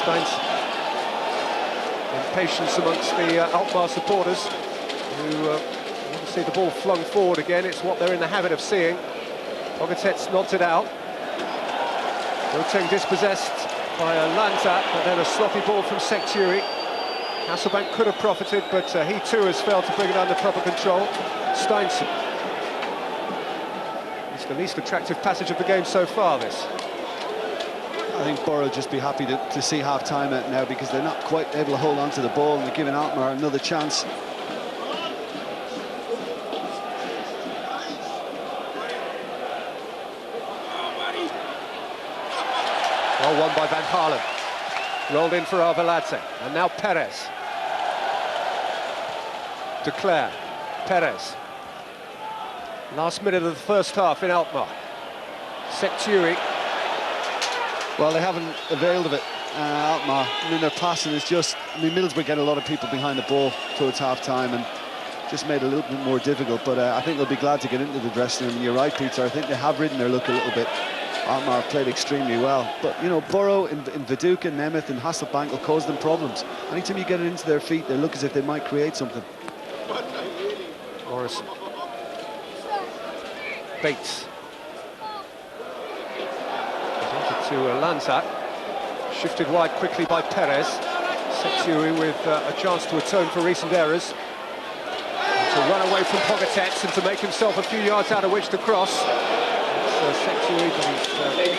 Steinsen. Impatience amongst the Alkmaar supporters, who want to see the ball flung forward again. It's what they're in the habit of seeing. Pogatet's knocked it out. Boateng dispossessed by Lanzat, but then a sloppy ball from Sektiui. Hasselbank could have profited, but he too has failed to bring it under proper control. Steinsen. It's the least attractive passage of the game so far, this. I think Borough just be happy to see half-time out now, because they're not quite able to hold on to the ball, and they're giving Alkmaar another chance. Well won by Van Gaalen. Rolled in for Arveladze, and now Perez. De Cler. Perez. Last minute of the first half in Alkmaar. Sektiui. Well, they haven't availed of it, Alkmaar. I mean, their passing is just... I mean, Middlesbrough get a lot of people behind the ball towards half-time, and just made it a little bit more difficult, but I think they'll be glad to get into the dressing room. You're right, Peter, I think they have ridden their luck a little bit. Alkmaar played extremely well, but, you know, Borough in Viduka, Nemeth and Hasselbank will cause them problems. Anytime you get it into their feet, they look as if they might create something. Morrison. Bates. To Lanza, shifted wide quickly by Perez. Setiui with a chance to atone for recent errors. To run away from Pogatetz and to make himself a few yards out of which to cross. Setiui, but he's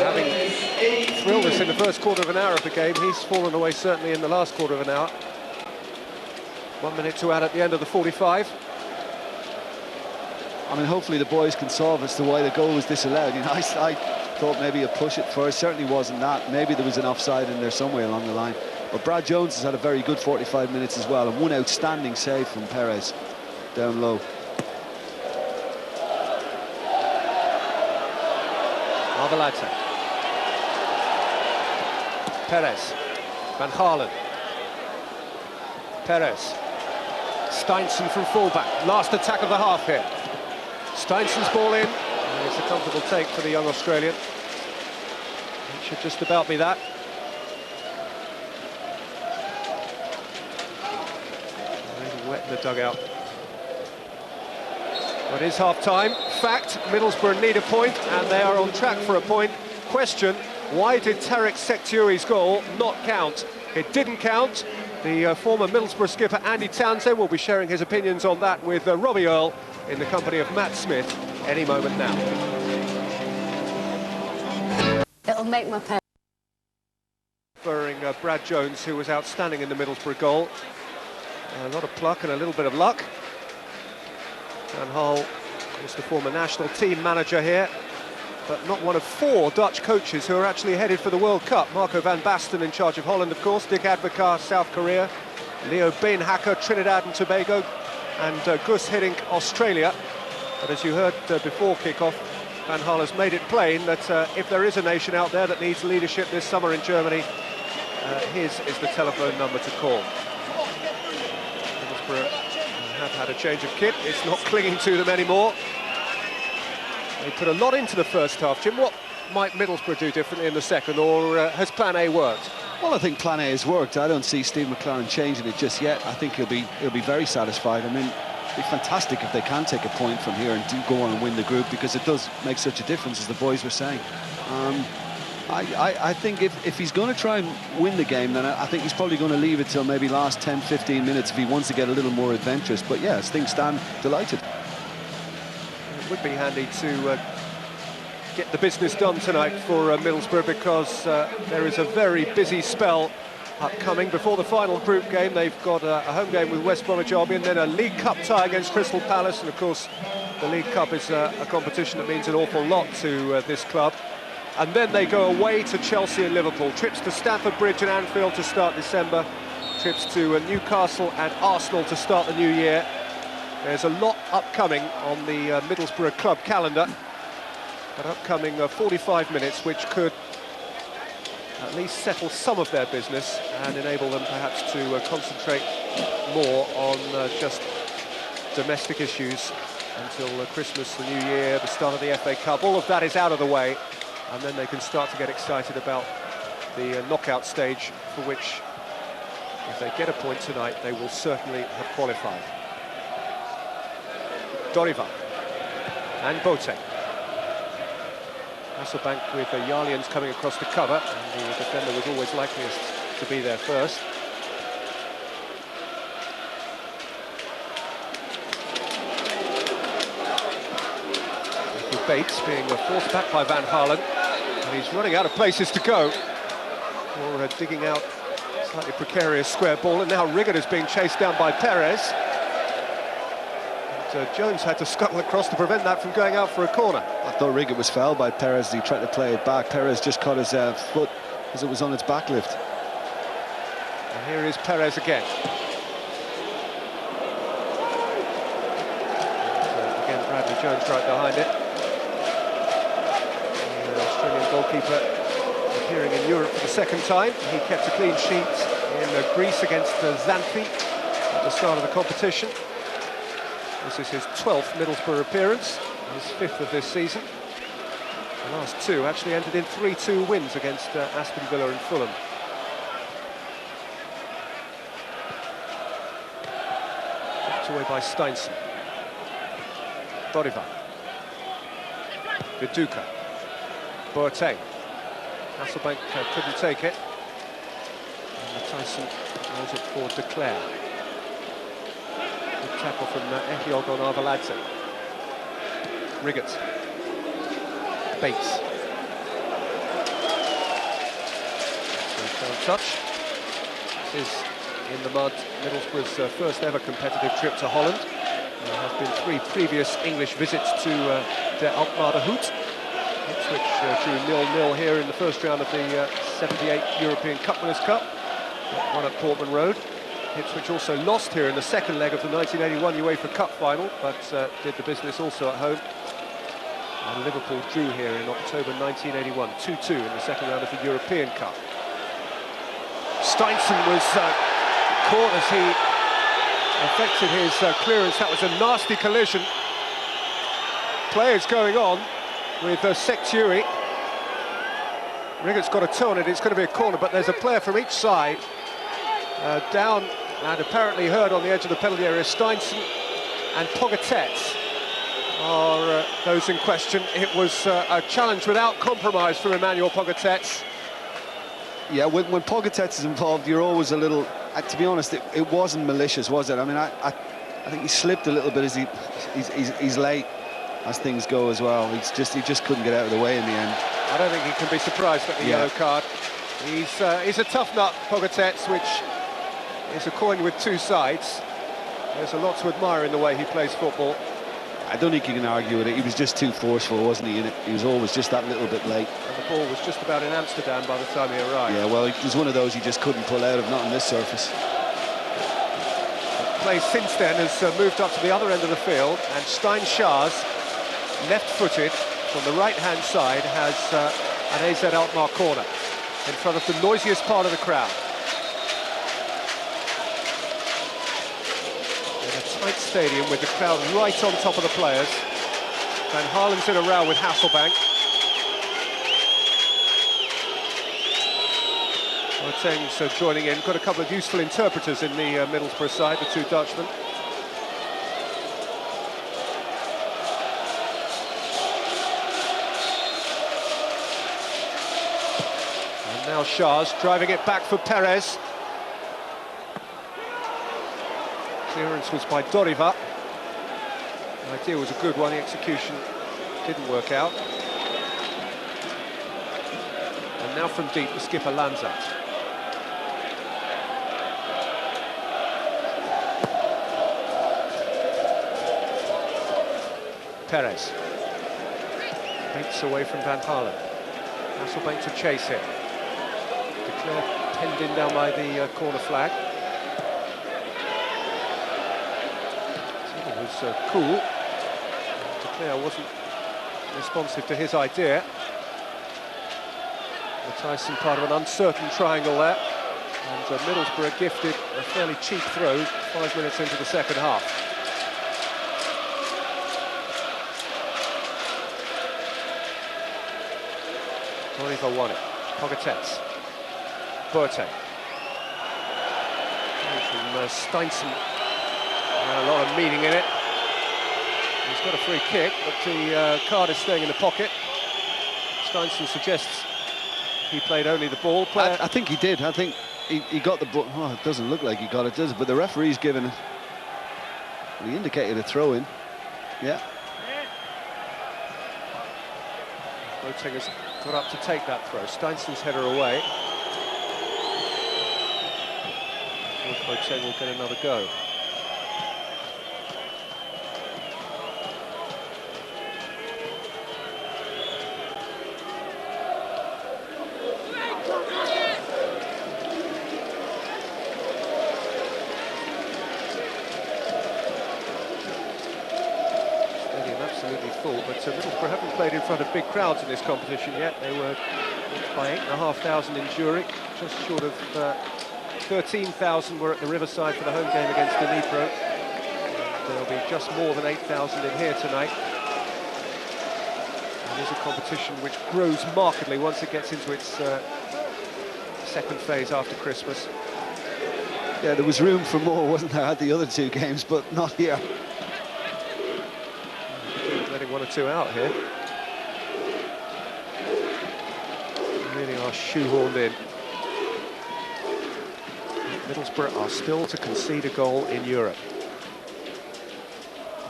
having thrilled us in the first quarter of an hour of the game. He's fallen away certainly in the last quarter of an hour. 1 minute to add at the end of the 45. I mean, hopefully the boys can solve as to why the goal was disallowed. You know, I thought maybe a push it first, certainly wasn't that. Maybe there was an offside in there somewhere along the line. But Brad Jones has had a very good 45 minutes as well, and one outstanding save from Perez down low. Arvelata. Perez. Van Gaalen. Perez. Steinson from fullback. Last attack of the half here. Steinson's ball in. And it's a comfortable take for the young Australian. It should just about be that. Really wet in the dugout. But it is half-time. Fact, Middlesbrough need a point, and they are on track for a point. Question, why did Tarek Sektioui's goal not count? It didn't count. The former Middlesbrough skipper Andy Townsend will be sharing his opinions on that with Robbie Earle in the company of Matt Smith any moment now. It'll make my pen. Referring Brad Jones, who was outstanding in the Middlesbrough goal. A lot of pluck and a little bit of luck. Van Gaal is the former national team manager here, but not one of 4 Dutch coaches who are actually headed for the World Cup. Marco van Basten in charge of Holland, of course, Dick Advocaat, South Korea, Leo Beenhakker, Trinidad and Tobago, and Gus Hiddink, Australia. But as you heard before kick-off, Van Gaal has made it plain that if there is a nation out there that needs leadership this summer in Germany, his is the telephone number to call. Middlesbrough have had a change of kit. It's not clinging to them anymore. They put a lot into the first half. Jim, what might Middlesbrough do differently in the second, or has plan A worked? Well, I think plan A has worked. I don't see Steve McLaren changing it just yet. I think he'll be very satisfied. I mean, it'd be fantastic if they can take a point from here and do go on and win the group, because it does make such a difference, as the boys were saying. I think if he's going to try and win the game, then I think he's probably going to leave it till maybe last 10-15 minutes if he wants to get a little more adventurous. But yeah, as things stand, delighted. It would be handy to get the business done tonight for Middlesbrough, because there is a very busy spell upcoming. Before the final group game, they've got a home game with West Bromwich Albion, then a League Cup tie against Crystal Palace, and of course the League Cup is a competition that means an awful lot to this club. And then they go away to Chelsea and Liverpool. Trips to Stamford Bridge and Anfield to start December. Trips to Newcastle and Arsenal to start the new year. There's a lot upcoming on the Middlesbrough club calendar. But upcoming 45 minutes, which could at least settle some of their business and enable them perhaps to concentrate more on just domestic issues until Christmas, the New Year, the start of the FA Cup. All of that is out of the way, and then they can start to get excited about the knockout stage, for which, if they get a point tonight, they will certainly have qualified. Dorival and Boateng. Hasselbank with Jarlians coming across the cover, and the defender was always likeliest to be there first. Bates being forced back by Van Gaalen, and he's running out of places to go, or digging out a slightly precarious square ball, and now Riggott is being chased down by Perez. Jones had to scuttle across to prevent that from going out for a corner. I thought Riggott was fouled by Perez as he tried to play it back. Perez just caught his foot as it was on its back lift. And here is Perez again. And, again, Bradley Jones right behind it. The Australian goalkeeper appearing in Europe for the second time. He kept a clean sheet in Greece against Xanthi at the start of the competition. This is his 12th Middlesbrough appearance, his 5th of this season. The last 2 actually entered in 3-2 wins against Aston Villa and Fulham. Knocked away by Steinson. Dorival. Viduka. Boateng. Hasselbank couldn't take it. And Tyson rolls it for De Cler. Good tackle from Ehiog on Arveladze. Riggett. Bates. Touch. This is in the mud, Middlesbrough's first ever competitive trip to Holland. There have been 3 previous English visits to the Alkmaar de Hout. Ipswich drew 0-0 here in the first round of the 78 European Cup Winners' Cup. One at Portman Road. Ipswich also lost here in the second leg of the 1981 UEFA Cup final, but did the business also at home. And Liverpool drew here in October 1981, 2-2 in the second round of the European Cup. Steinson was caught as he affected his clearance. That was a nasty collision. Players going on with Sekturi. Riggett's got a toe on it, it's going to be a corner, but there's a player from each side down and apparently hurt on the edge of the penalty area. Steinson and Pogatetz are those in question. It was a challenge without compromise from Emmanuel Pogatetz. Yeah, when Pogatetz is involved, you're always a little... to be honest, it wasn't malicious, was it? I mean, I think he slipped a little bit as he's late as things go as well. He just couldn't get out of the way in the end. I don't think he can be surprised at the yellow card. He's a tough nut, Pogatetz, which is a coin with 2 sides. There's a lot to admire in the way he plays football. I don't think you can argue with it. He was just too forceful, wasn't he, in it? He was always just that little bit late. And the ball was just about in Amsterdam by the time he arrived. Yeah, well, it was one of those he just couldn't pull out of, not on this surface. The play since then has moved up to the other end of the field, and Stein Schaars, left-footed, from the right-hand side, has an AZ Alkmaar corner in front of the noisiest part of the crowd. Tight stadium with the crowd right on top of the players. Van Haalen's in a row with Hasselbank. Boateng's joining in. Got a couple of useful interpreters in the Middlesbrough side, the 2 Dutchmen. And now Schaars driving it back for Perez. Clearance was by Doriva. The idea was a good one, the execution didn't work out. And now from deep, the skipper Lanza. Perez. Bates away from Van Halen. Hasselbank to chase here. De Cler penned in down by the corner flag. Cool. De Cler wasn't responsive to his idea. The Tyson part of an uncertain triangle there, and Middlesbrough gifted a fairly cheap throw 5 minutes into the second half. Doriva won it. Pogatetz. Boateng. From Steinson. A lot of meaning in it. He's got a free kick, but the card is staying in the pocket. Steinson suggests he played only the ball. I think he did. I think he got the ball. Oh, it doesn't look like he got it, does it? But the referee's given it. He indicated a throw-in. Yeah. Boateng has got up to take that throw. Steinson's header away. Boateng will get another go. Absolutely full, but Middlesbrough haven't played in front of big crowds in this competition yet. They were by 8,500 in Zurich, just short of 13,000 were at the Riverside for the home game against Dnipro. There'll be just more than 8,000 in here tonight. It is a competition which grows markedly once it gets into its second phase after Christmas. Yeah, there was room for more, wasn't there, at the other 2 games, but not here. Letting 1 or 2 out here. are shoehorned in. Middlesbrough are still to concede a goal in Europe.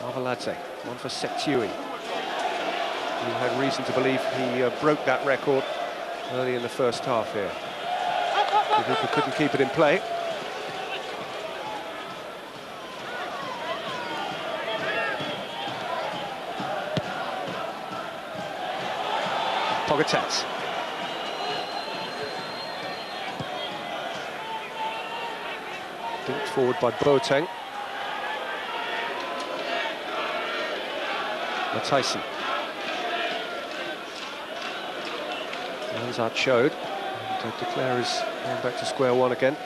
Arveladze, one for Sektui, who had reason to believe he broke that record early in the first half here. Cooper couldn't keep it in play. Pogatetz. Dinked forward by Boateng. Tyson. Lanzard showed, and De Cler is going back to square one again.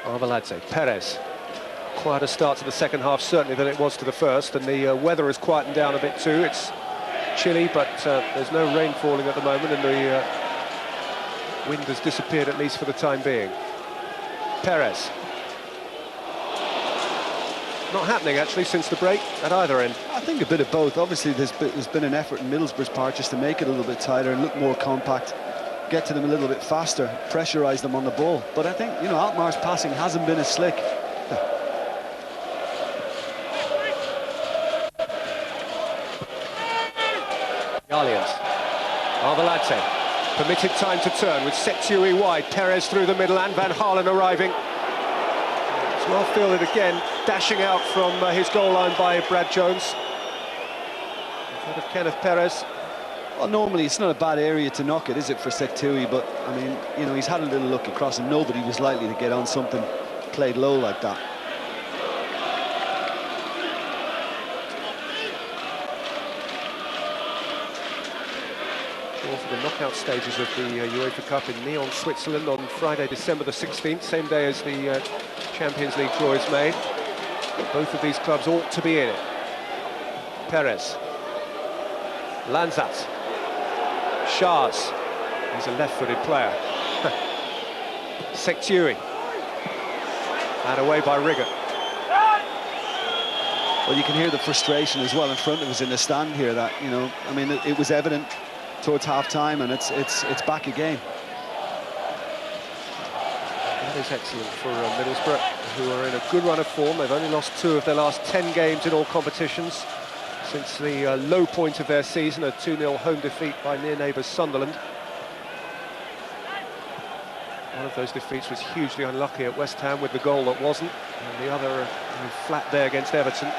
Arveladze, Perez. Quieter start to the second half, certainly, than it was to the first, and the weather has quietened down a bit too. It's chilly, but there's no rain falling at the moment, and the wind has disappeared, at least for the time being. Perez. Not happening, actually, since the break at either end. I think a bit of both. Obviously, there's been an effort in Middlesbrough's part just to make it a little bit tighter and look more compact, get to them a little bit faster, pressurise them on the ball. But I think, you know, Alkmaar's passing hasn't been as slick. Allianz. Arveladze. Permitted time to turn with Sektui wide, Perez through the middle and Van Halen arriving. It's well fielded again, dashing out from his goal line by Brad Jones. Instead of Kenneth Perez. Well, normally it's not a bad area to knock it, is it, for Sektui? But, I mean, you know, he's had a little look across and nobody was likely to get on something played low like that. For the knockout stages of the UEFA Cup in Nyon, Switzerland on Friday, December the 16th, same day as the Champions League draw is made. Both of these clubs ought to be in it. Perez. Lanzat. Shars. He's a left-footed player. Sektui. And away by Rigger. Well, you can hear the frustration as well in front of us in the stand here. That, you know, I mean, it was evident towards half-time, and it's back again. That is excellent for Middlesbrough, who are in a good run of form. They've only lost 2 of their last 10 games in all competitions since the low point of their season, a 2-0 home defeat by near neighbours Sunderland. One of those defeats was hugely unlucky at West Ham with the goal that wasn't, and the other flat there against Everton.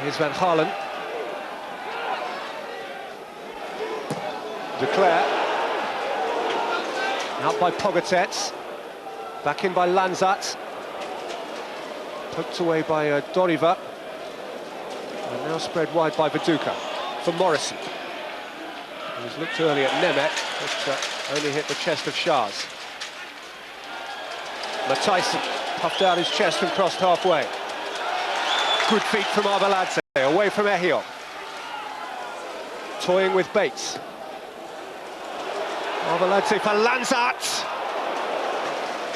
Here's Van Halen. De Cler. Out by Pogatetz. Back in by Lanzat. Poked away by Doriva. And now spread wide by Viduka for Morrison. He was looked early at Nemeth, but only hit the chest of Shars. Tyson puffed out his chest and crossed halfway. Good feet from Arveladze, away from Ehion. Toying with Bates. Arveladze for Lanzat.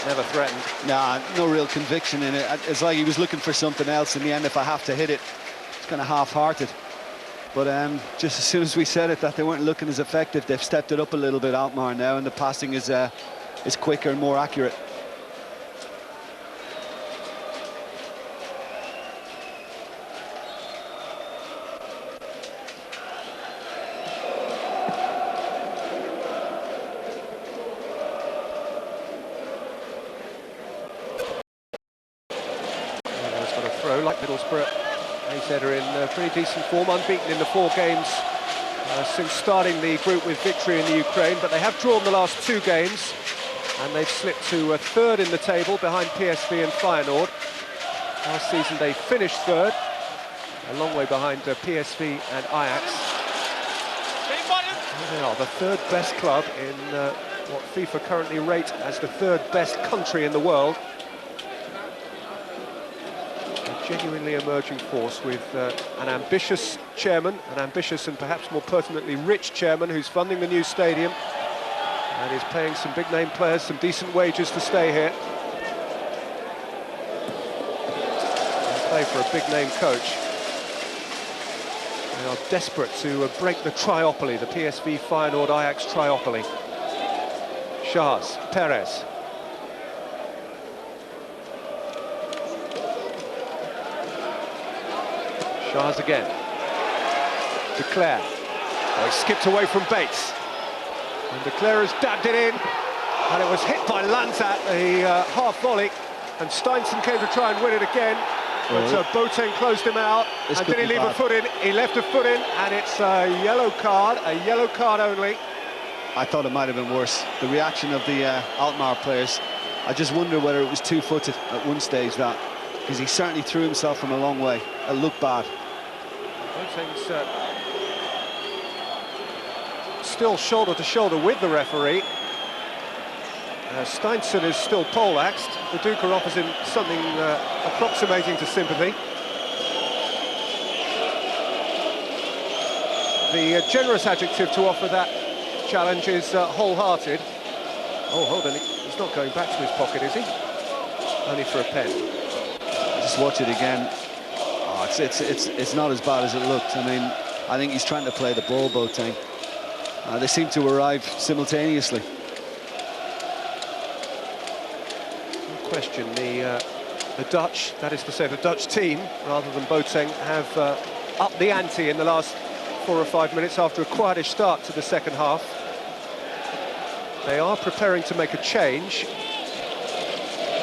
Never threatened. Nah, no real conviction in it. It's like he was looking for something else. In the end, if I have to hit it, it's kind of half-hearted. But just as soon as we said it, that they weren't looking as effective, they've stepped it up a little bit, Alkmaar, now, and the passing is quicker and more accurate. Like Middlesbrough, AZ are in pretty decent form, unbeaten in the 4 games since starting the group with victory in the Ukraine, but they have drawn the last 2 games and they've slipped to 3rd in the table behind PSV and Feyenoord. Last season they finished 3rd, a long way behind PSV and Ajax. They are the 3rd best club in what FIFA currently rate as the 3rd best country in the world. Genuinely emerging force with an ambitious chairman, an ambitious and perhaps more pertinently rich chairman who's funding the new stadium and is paying some big-name players some decent wages to stay here. play for a big-name coach. They are desperate to break the triopoly, the PSV Feyenoord Ajax triopoly. Shahs, Perez. Shahs again. De Cler. Oh, he skipped away from Bates. And De Cler has dabbed it in. And it was hit by Lanzat, the half volley. And Steinson came to try and win it again. But Boateng closed him out. And did he leave a foot in? He left a foot in, and it's a yellow card only. I thought it might have been worse. The reaction of the Alkmaar players, I just wonder whether it was two-footed at one stage, that, because he certainly threw himself from a long way. It looked bad. Boateng's still shoulder to shoulder with the referee. Steinson is still poleaxed. Viduka offers him something approximating to sympathy. The generous adjective to offer that challenge is wholehearted. Oh, hold on, he's not going back to his pocket, is he? Only for a pen. Just watch it again. Oh, it's not as bad as it looked. I mean, I think he's trying to play the ball, Boateng. They seem to arrive simultaneously. No question, the Dutch, that is to say the Dutch team, rather than Boateng, have upped the ante in the last 4 or 5 minutes after a quietish start to the second half. They are preparing to make a change.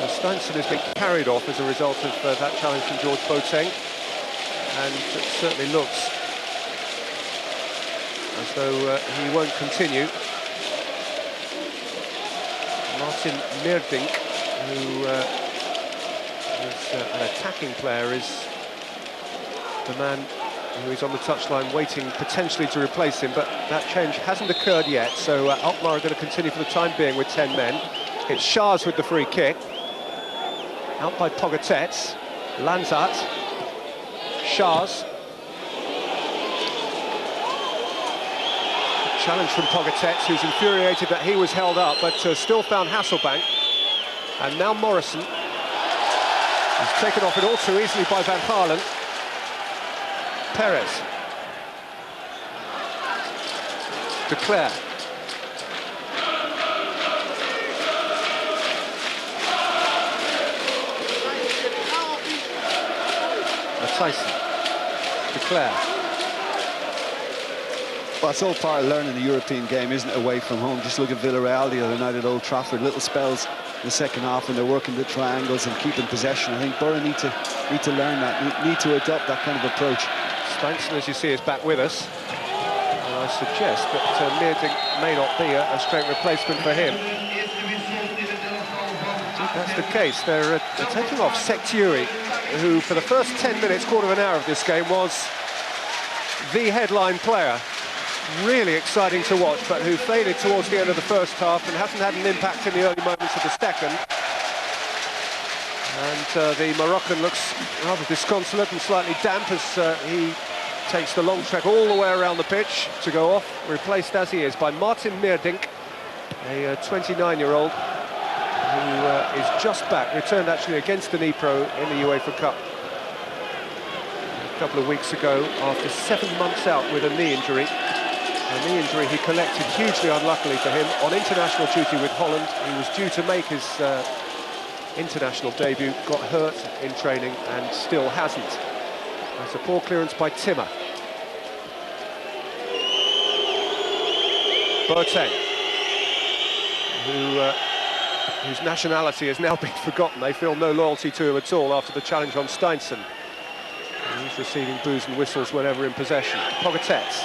Steinson has been carried off as a result of that challenge from George Boateng, and it certainly looks as though he won't continue. Martin Meerdink, who is an attacking player, is the man who is on the touchline waiting potentially to replace him, but that change hasn't occurred yet, so Alkmaar are going to continue for the time being with 10 men. It's Shahs with the free kick. Out by Pogatetz. Lanzat. Shahs. Challenge from Pogatetz, who's infuriated that he was held up, but still found Hasselbank. And now Morrison. He's taken off it all too easily by Van Halen. Perez. De Cler. Tyson. De Cler. Well, it's all part of learning the European game, isn't it, away from home? Just look at Villarreal the other night at Old Trafford. Little spells in the second half when they're working the triangles and keeping possession. I think Borough need to learn that, need to adopt that kind of approach. Steinson, as you see, is back with us. And I suggest that Meerdink may not be a straight replacement for him. If that's the case. They're taking off Secturi, who for the first 10 minutes, quarter of an hour of this game, was the headline player. Really exciting to watch, but who faded towards the end of the first half and hasn't had an impact in the early moments of the second. And the Moroccan looks rather disconsolate and slightly damp as he takes the long trek all the way around the pitch to go off, replaced as he is by Martin Meerdink, a 29-year-old who is just back, returned actually against Dnipro in the UEFA Cup a couple of weeks ago after 7 months out with a knee injury. A knee injury he collected hugely unluckily for him on international duty with Holland. He was due to make his international debut, got hurt in training and still hasn't. That's a poor clearance by Timmer. Boateng, whose nationality has now been forgotten. They feel no loyalty to him at all after the challenge on Steinson. And he's receiving boos and whistles whenever in possession. Pogatetz,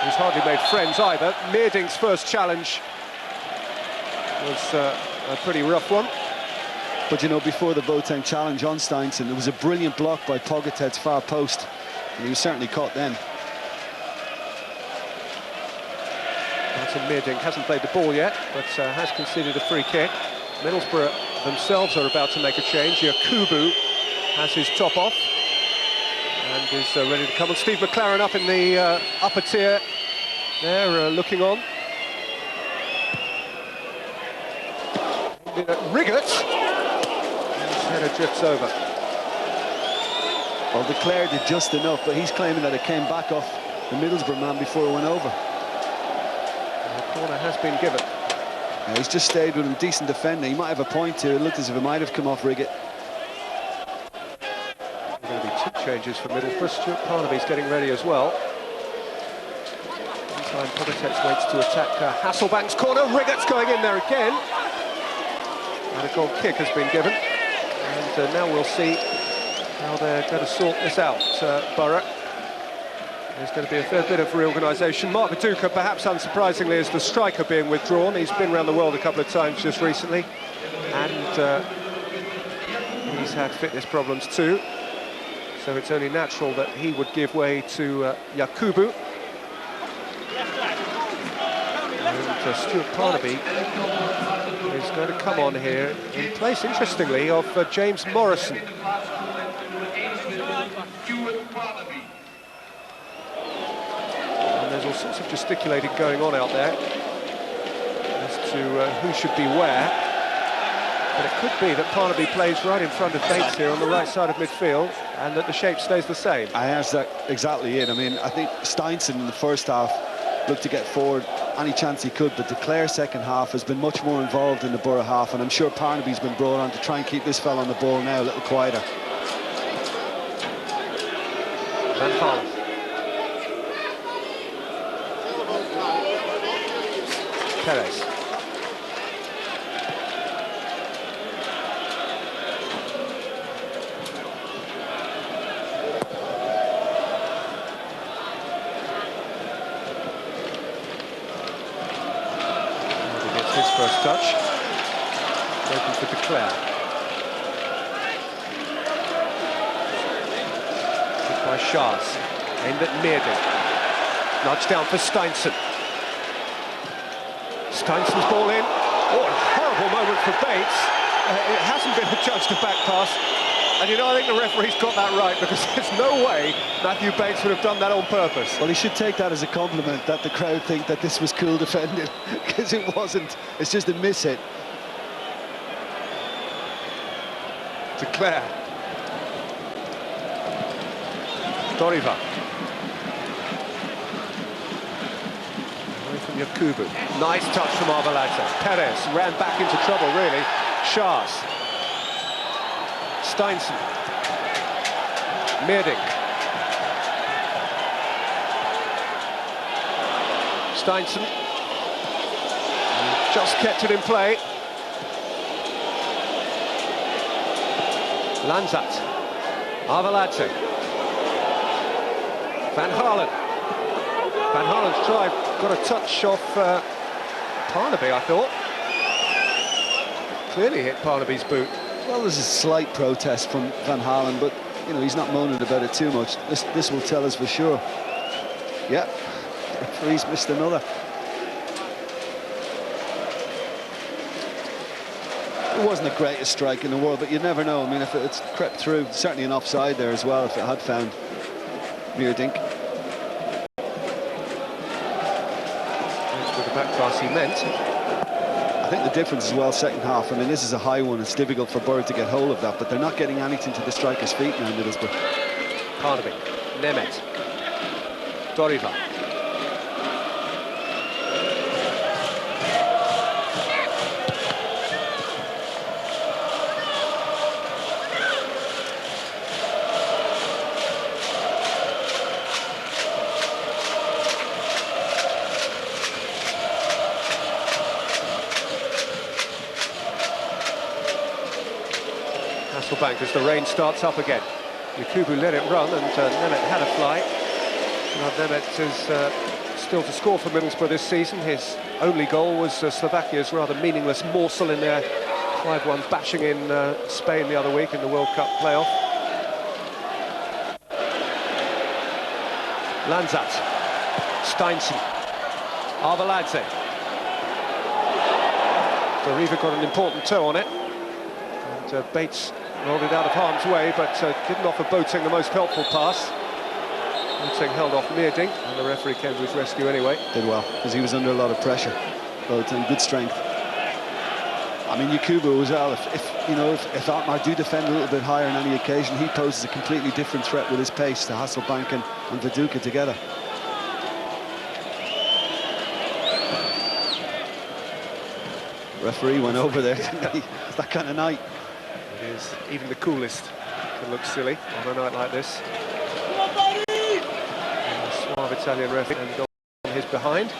who's hardly made friends either. Meerdink's first challenge was a pretty rough one. But you know, before the Boateng challenge on Steinson, there was a brilliant block by Pogatetz far post, and he was certainly caught then. Martin Meerdink hasn't played the ball yet, but has conceded a free kick. Middlesbrough themselves are about to make a change. Yakubu has his top off and is ready to come on. Steve McLaren up in the upper tier there, looking on. Riggott, his header drifts over. Well, Declare did just enough, but he's claiming that it came back off the Middlesbrough man before it went over. And the corner has been given. Yeah, he's just stayed with him, decent defending. He might have a point too. It looked as if it might have come off Riggett. Going to be 2 changes for Middlesbrough. Stuart Parnaby's getting ready as well. Meantime, Poditex waits to attack Hasselbank's corner. Riggett's going in there again. And a goal kick has been given. And now we'll see how they're going to sort this out, Borough. There's going to be a fair bit of reorganisation. Mark Viduka, perhaps unsurprisingly, is the striker being withdrawn. He's been around the world a couple of times just recently. And he's had fitness problems too. So it's only natural that he would give way to Yakubu. And Stuart Parnaby is going to come on here in place, interestingly, of James Morrison. And there's all sorts of gesticulating going on out there as to who should be where. But it could be that Parnaby plays right in front of Bates here on the right side of midfield, and that the shape stays the same. I asked that exactly it. I mean, I think Steinson in the first half looked to get forward any chance he could, but Declare's second half has been much more involved in the Borough half, and I'm sure Parnaby's been brought on to try and keep this fella on the ball now a little quieter. Van Gaal. Perez. His first touch. Open for Declare. Hit by Shahs. Aimed at Meerding. Nudge down for Steinson. Steinson's ball in. Oh, a horrible moment for Bates. It hasn't been adjudged a back pass. And you know, I think the referee's got that right, because there's no way Matthew Bates would have done that on purpose. Well, he should take that as a compliment, that the crowd think that this was cool defending, because it wasn't. It's just a miss hit. Declare. Doriva. Away from Yakubu. Nice touch from Arvalate. Perez ran back into trouble, really. Shahs. Steinson. Meerding. Steinson. Just kept it in play. Lanzat. Arvalate. Van Halen. Van Halen's drive got a touch off Parnaby, I thought. Clearly hit Parnaby's boot. Well, there's a slight protest from Van Halen, but you know, he's not moaning about it too much. This will tell us for sure. Yeah, the referee's missed another. It wasn't the greatest strike in the world, but you never know. I mean, if it's crept through, certainly an offside there as well if it had found Meerdink. That's what the back pass he meant. I think the difference as well, second half, I mean, this is a high one. It's difficult for Borough to get hold of that, but they're not getting anything to the striker's feet now, Middlesbrough. Parnaby. Nemeth. Doriva. Hasselbank as the rain starts up again. Yakubu let it run, and Nemeth had a fly. Now Nemeth is still to score for Middlesbrough this season. His only goal was Slovakia's rather meaningless morsel in their 5-1 bashing in Spain the other week in the World Cup playoff. Lanzat. Steinson. Arvalate. Doriva got an important toe on it. And Bates rolled it out of harm's way, but didn't offer Boateng the most helpful pass. Boateng held off Meerding, and the referee came to his rescue anyway. Did well, because he was under a lot of pressure. Boateng, good strength. I mean, Yakubu as well, if Alkmaar do defend a little bit higher on any occasion, he poses a completely different threat with his pace to Hasselbank and Viduka together. Referee went over there, didn't he? It's that kind of night. It is. Even the coolest can look silly on a night like this. And the suave Italian referee and go on his behind.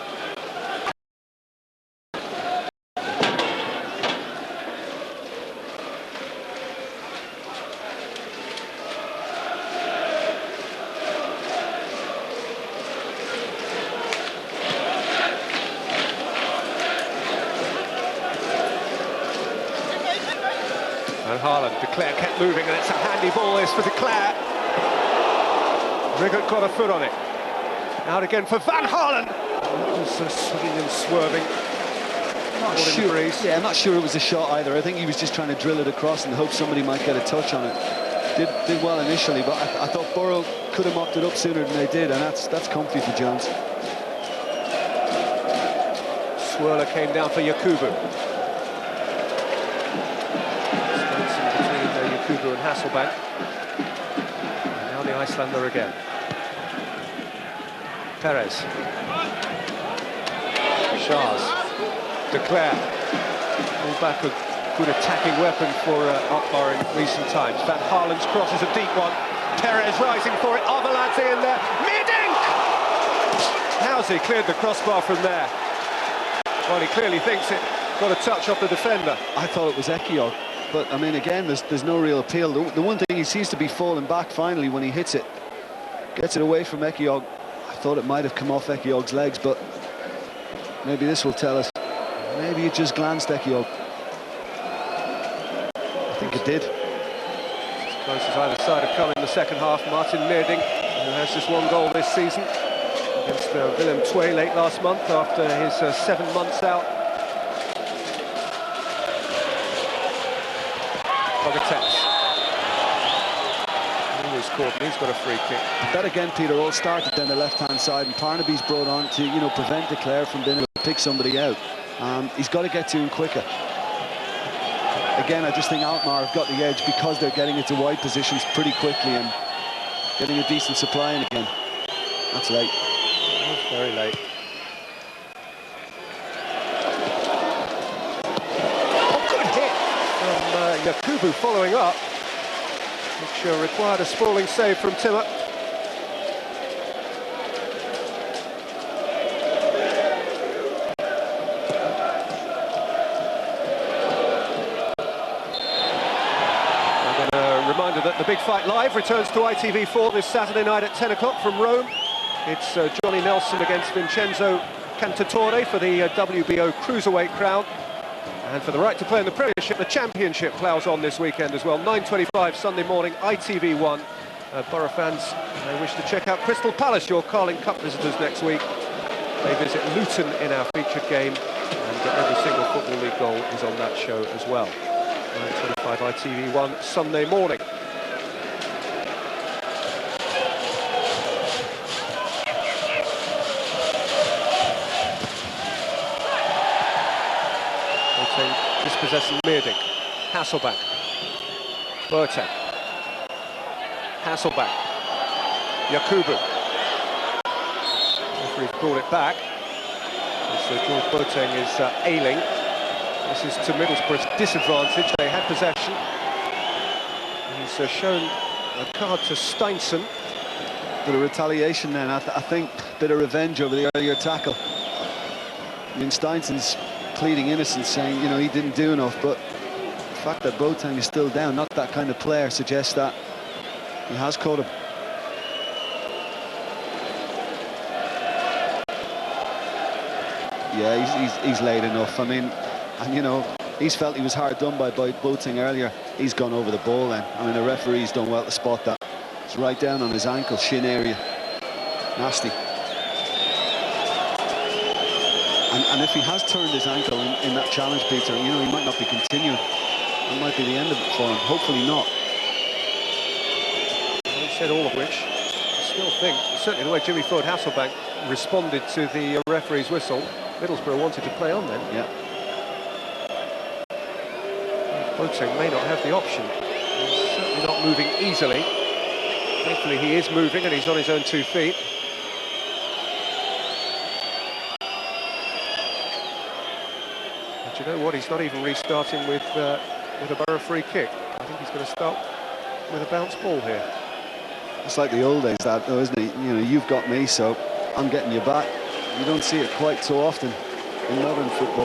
And Haaland, De Cler kept moving, and it's a handy ball this for De Cler. Riggott got a foot on it. Out again for Van Halen. Swinging and swerving. I'm not sure it was a shot either. I think he was just trying to drill it across and hope somebody might get a touch on it. Did well initially, but I thought Borough could have mopped it up sooner than they did, and that's comfy for Jones. Swirler came down for Yakubu. Yakubu and Hasselbank. And now the Icelander again. Perez. Shahs. De Cler. All back a good attacking weapon for Alkmaar in recent times. Van Haalen's cross is a deep one. Perez rising for it. Arveladze in there. Middink! How's he cleared the crossbar from there? Well, he clearly thinks it got a touch off the defender. I thought it was Ekiog. But, I mean, again, there's no real appeal. The one thing, he seems to be falling back finally when he hits it. Gets it away from Ekiog. I thought it might have come off Ekiog's legs, but maybe this will tell us. Maybe it just glanced Ekiog. I think it did. As close as either side have come in the second half. Martin Meerdink, who has just one goal this season, against Willem II late last month after his 7 months out. He's caught, and he's got a free kick. That again, Peter, all started down the left-hand side, and Parnaby's brought on to, prevent De Cler from being able to pick somebody out. He's got to get to him quicker. Again, I just think Alkmaar have got the edge because they're getting into wide positions pretty quickly and getting a decent supply in again. That's late. That's very late. Yakubu following up, which required a sprawling save from Timmer. And a reminder that the Big Fight Live returns to ITV4 this Saturday night at 10 o'clock from Rome. It's Johnny Nelson against Vincenzo Cantatore for the WBO Cruiserweight crown. And for the right to play in the Premiership, the Championship ploughs on this weekend as well. 9:25 Sunday morning, ITV1. Borough fans may wish to check out Crystal Palace, your Carling Cup visitors next week. They visit Luton in our featured game, and every single Football League goal is on that show as well. 9:25 ITV1 Sunday morning. Dispossessing Meerdink. Hasselbank. Boateng. Hasselbank. Yakubu. Referee's brought it back. So George Boateng is ailing. This is to Middlesbrough's disadvantage. They had possession. He's shown a card to Steinson. Bit of retaliation then, I think. Bit of revenge over the earlier tackle. I mean, Steinson's pleading innocence, saying, he didn't do enough, but the fact that Boateng is still down, not that kind of player, suggests that he has caught him. Yeah, he's late enough. I mean, and he's felt he was hard done by Boateng earlier. He's gone over the ball then. I mean, the referee's done well to spot that. It's right down on his ankle, shin area. Nasty. And if he has turned his ankle in that challenge, Peter, he might not be continuing. That might be the end of it for him. Hopefully not. He said all of which. I still think, certainly the way Jimmy Ford Hasselbank responded to the referee's whistle, Middlesbrough wanted to play on then. Yeah. Boateng may not have the option. He's certainly not moving easily. Thankfully he is moving and he's on his own 2 feet. But you know what, he's not even restarting with a Borough free kick. I think he's going to start with a bounce ball here. It's like the old days, that though, isn't it? You know, you've got me, so I'm getting you back. You don't see it quite so often in modern football.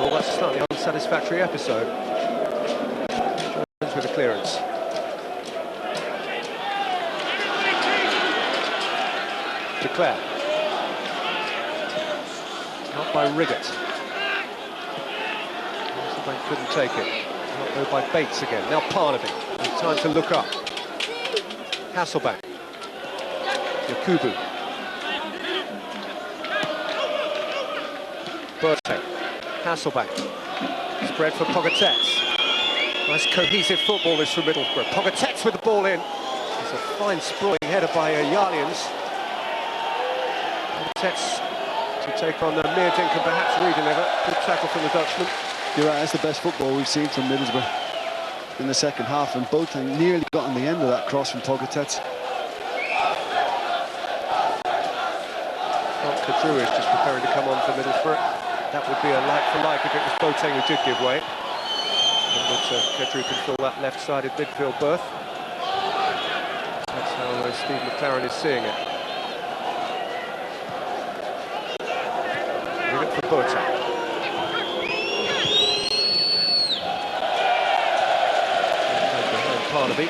Well, that's a slightly unsatisfactory episode. Jones with a clearance. Declare. Not by Riggott. Hasselbank couldn't take it. Not though by Bates again. Now Parnaby. Time to look up. Hasselbank. Yakubu. Boateng. Hasselbank. Spread for Pogatetz. Nice cohesive football this from Middlesbrough. Pogatetz with the ball in. It's a fine sprawling header by Jarlians. Pogatetz to take on Meerdink and perhaps redeliver. Good tackle from the Dutchman. You're right, that's the best football we've seen from Middlesbrough in the second half, and Boateng nearly got on the end of that cross from Pogatetz. Kadru is just preparing to come on for Middlesbrough. That would be a like-for-like if it was Boateng who did give way. But Kadru can fill that left-sided midfield berth. That's how Steve McLaren is seeing it. Leave it for Boateng. Parnaby.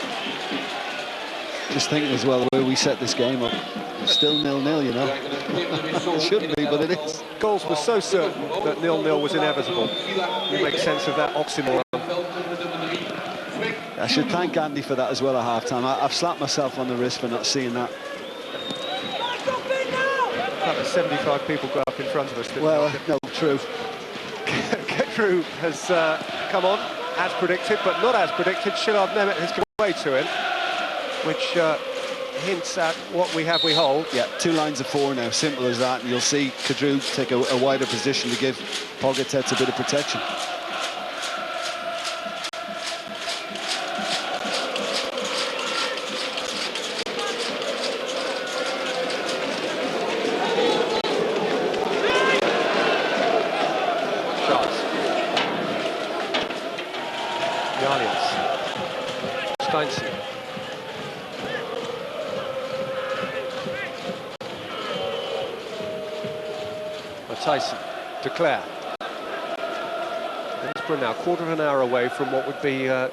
Just thinking as well the way we set this game up. It's still 0-0, you know. It shouldn't be, but it is. Goals were so certain that 0-0 was inevitable. You make sense of that oxymoron. I should thank Andy for that as well at half-time. I've slapped myself on the wrist for not seeing that. About 75 people got up in front of us. Well, no, true. Kadru has come on, as predicted, but not as predicted. Shilard Nemeth has come away to him, which hints at what we have, we hold. Yeah, 2 lines of 4 now, simple as that, and you'll see Kadru take a wider position to give Pogatetz a bit of protection. Tyson, Declare. Middlesbrough now, quarter of an hour away from what would be a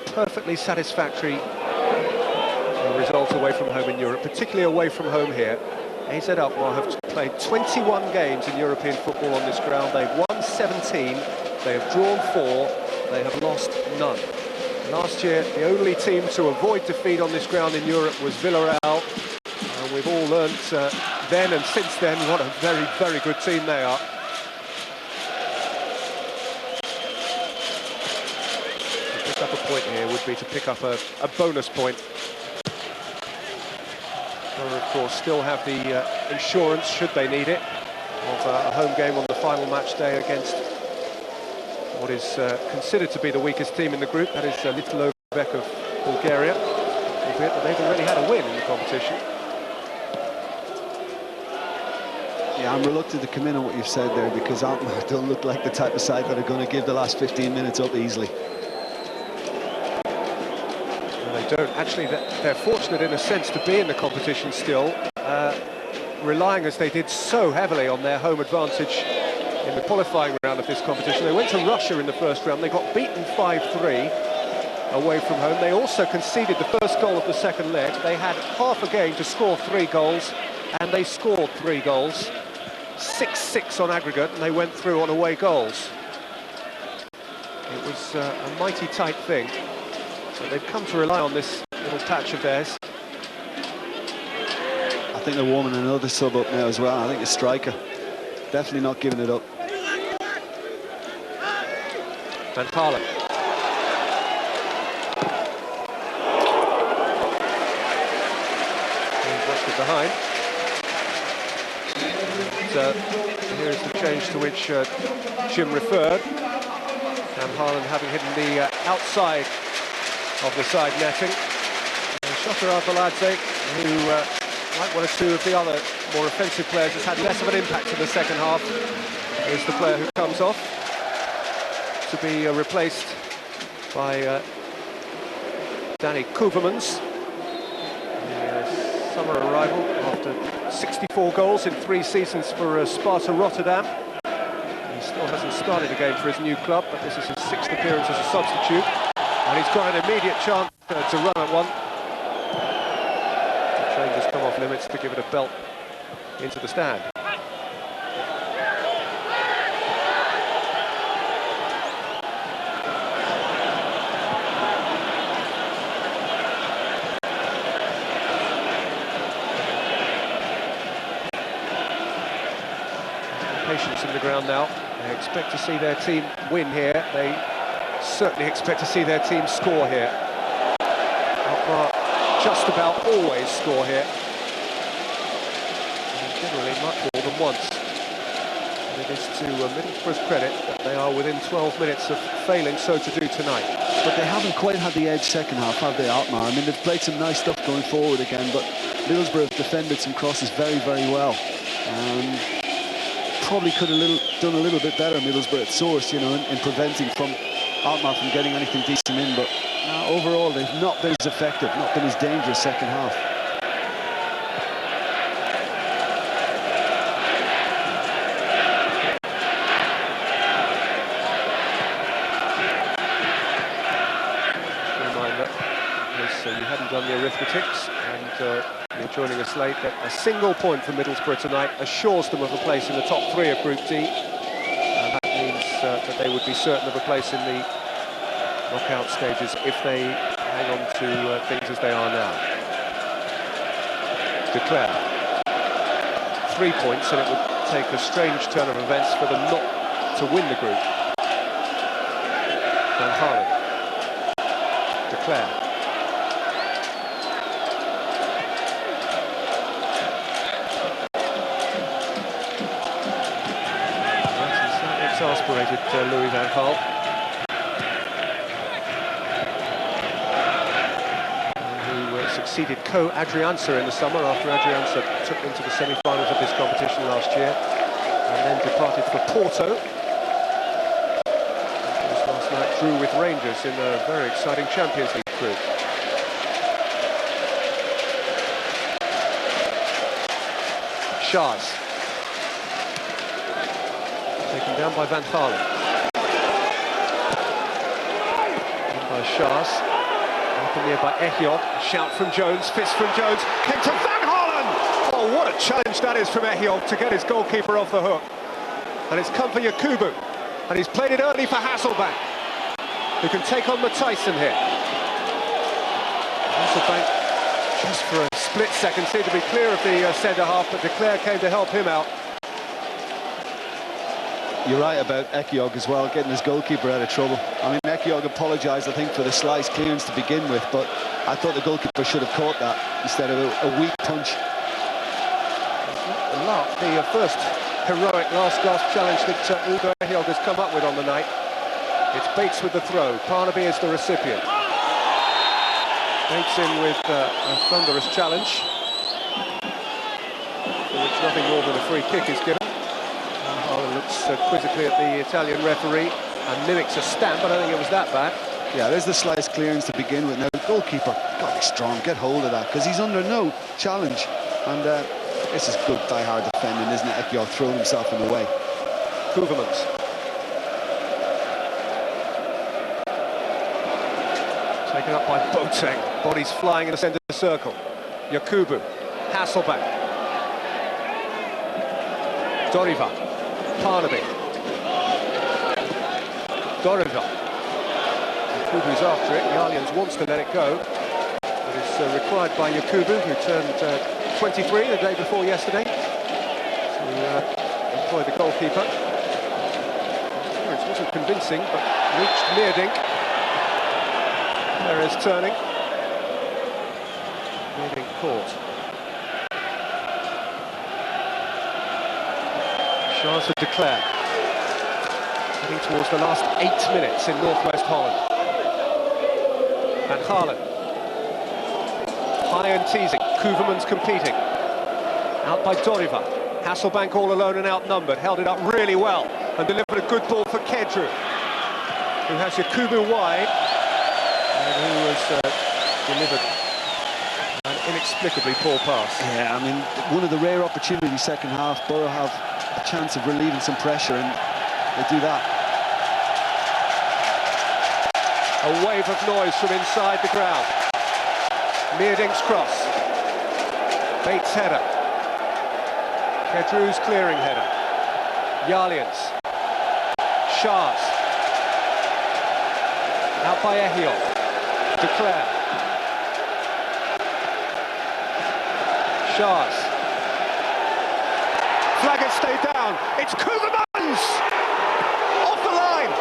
perfectly satisfactory result away from home in Europe, particularly away from home here. AZ Alkmaar have played 21 games in European football on this ground. They've won 17, they have drawn 4, they have lost none. Last year, the only team to avoid defeat on this ground in Europe was Villarreal. We've all learnt then and since then what a very, very good team they are. To pick up a point here would be to pick up a bonus point. They'll, of course, still have the insurance, should they need it, of a home game on the final match day against what is considered to be the weakest team in the group. That is Little Ovek of Bulgaria, albeit that they've already had a win in the competition. Yeah, I'm reluctant to come in on what you've said there, because Alkmaar don't look like the type of side that are going to give the last 15 minutes up easily. Well, they don't. Actually, they're fortunate in a sense to be in the competition still, relying as they did so heavily on their home advantage in the qualifying round of this competition. They went to Russia in the first round. They got beaten 5-3 away from home. They also conceded the first goal of the second leg. They had half a game to score 3 goals, and they scored 3 goals. 6-6 on aggregate, and they went through on away goals. It was a mighty tight thing, so they've come to rely on this little patch of theirs. I think they're warming another sub up now as well. I think a striker. Definitely not giving it up. Van Parlen. Brushed it behind. here is the change to which Jim referred. Van Halen having hidden the outside of the side netting. And Shota Arveladze, who, like one or two of the other more offensive players, has had less of an impact in the second half, is the player who comes off to be replaced by Danny Koevermans, the summer arrival after 64 goals in 3 seasons for Sparta Rotterdam. He still hasn't started a game for his new club, but this is his 6th appearance as a substitute, and he's got an immediate chance to run at one. The train just come off limits to give it a belt into the stand. Patience in the ground now. They expect to see their team win here. They certainly expect to see their team score here. Alkmaar just about always score here. And generally much more than once. And it is to Middlesbrough's credit that they are within 12 minutes of failing so to do tonight. But they haven't quite had the edge second half, have they, Alkmaar? I mean, they've played some nice stuff going forward again, but Middlesbrough have defended some crosses very, very well. Probably could have done a little bit better, Middlesbrough at source, you know, in preventing Alkmaar from getting anything decent in. But overall, they've not been as effective, not been as dangerous second half. Reminder, so you hadn't done the arithmetics, and you're joining us late, that a single point for Middlesbrough tonight assures them of a place in the top 3 of Group D, and that means that they would be certain of a place in the knockout stages if they hang on to things as they are now. Declare 3 points, and it would take a strange turn of events for them not to win the group. Van Halen. Declare. Exasperated Louis van Gaal, who succeeded Co-Adrianza in the summer after Adrianza took them to the semi-finals of this competition last year, and then departed for Porto. This last night drew with Rangers in a very exciting Champions League group. Shahs. Taken down by Van Halen. In by Shahs. Up in the air by Ehiod. Shout from Jones, fist from Jones. Came to Van Halen! Oh, what a challenge that is from Ehiod to get his goalkeeper off the hook. And it's come for Yakubu. And he's played it early for Hasselbank, who can take on Matthijssen here. Hasselbank, just for a split second, seemed to be clear of the centre-half, but Declare came to help him out. You're right about Ekiog as well, getting his goalkeeper out of trouble. I mean, Ekiog apologised, I think, for the slice clearance to begin with, but I thought the goalkeeper should have caught that instead of a weak punch. The first heroic last-gasp challenge that Ugo Ehiog has come up with on the night. It's Bates with the throw. Parnaby is the recipient. Bates in with a thunderous challenge, for which nothing more than a free kick is given. Looks quizzically at the Italian referee and mimics a stamp. I don't think it was that bad. Yeah, there's the slice clearance to begin with. Now, the goalkeeper, got to be strong, get hold of that, because he's under no challenge. And this is good die-hard defending, isn't it? Ekiog throwing himself in the way. Koevermans. Taken up by Boateng. Bodies flying in the centre circle. Yakubu. Hasselbank. Doriva. Parnaby. Doriva. Yakubu's after it. Yalians wants to let it go, but it's required by Yakubu, who turned 23 the day before yesterday, to employ the goalkeeper. It wasn't convincing, but reached Meerdink. There is turning. Meerdink caught. Chance for Declare. Heading towards the last 8 minutes in northwest Holland. Van Gaalen. High and teasing. Koevermans competing. Out by Doriva. Hasselbank all alone and outnumbered. Held it up really well and delivered a good ball for Kedru, who has Yakubu wide and who has delivered an inexplicably poor pass. Yeah, I mean, one of the rare opportunities second half. Borough have a chance of relieving some pressure, and they do that. A wave of noise from inside the ground. Meerdink's cross. Bates' header. Kedru's clearing header. Jarlians. Shahs. Out by Ehiol. Declare. Shahs. Flag has stayed down. It's Koevermans! Off the line!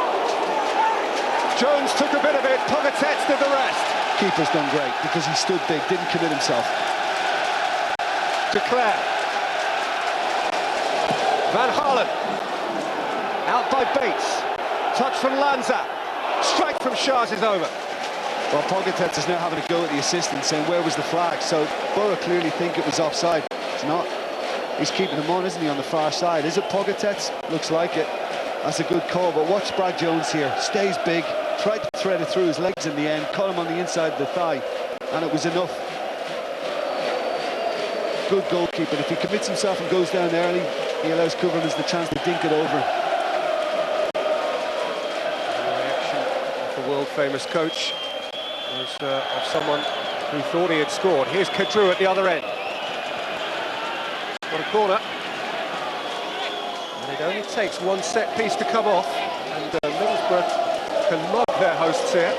Jones took a bit of it, Pogatetz did the rest. Keeper's done great because he stood big, didn't commit himself. Declare. Van Gaalen. Out by Bates. Touch from Lanza. Strike from Shahs is over. Well, Pogatetz is now having a go at the assistant, saying where was the flag? So Borough clearly think it was offside. It's not. He's keeping him on, isn't he, on the far side? Is it Pogatetz? Looks like it. That's a good call, but watch Brad Jones here. Stays big, tried to thread it through his legs in the end, caught him on the inside of the thigh, and it was enough. Good goalkeeper. If he commits himself and goes down early, he allows Koevermans the chance to dink it over. The reaction of the world-famous coach was of someone who thought he had scored. Here's Kedru at the other end. What a corner. And it only takes one set piece to come off, and Middlesbrough can mug their hosts here.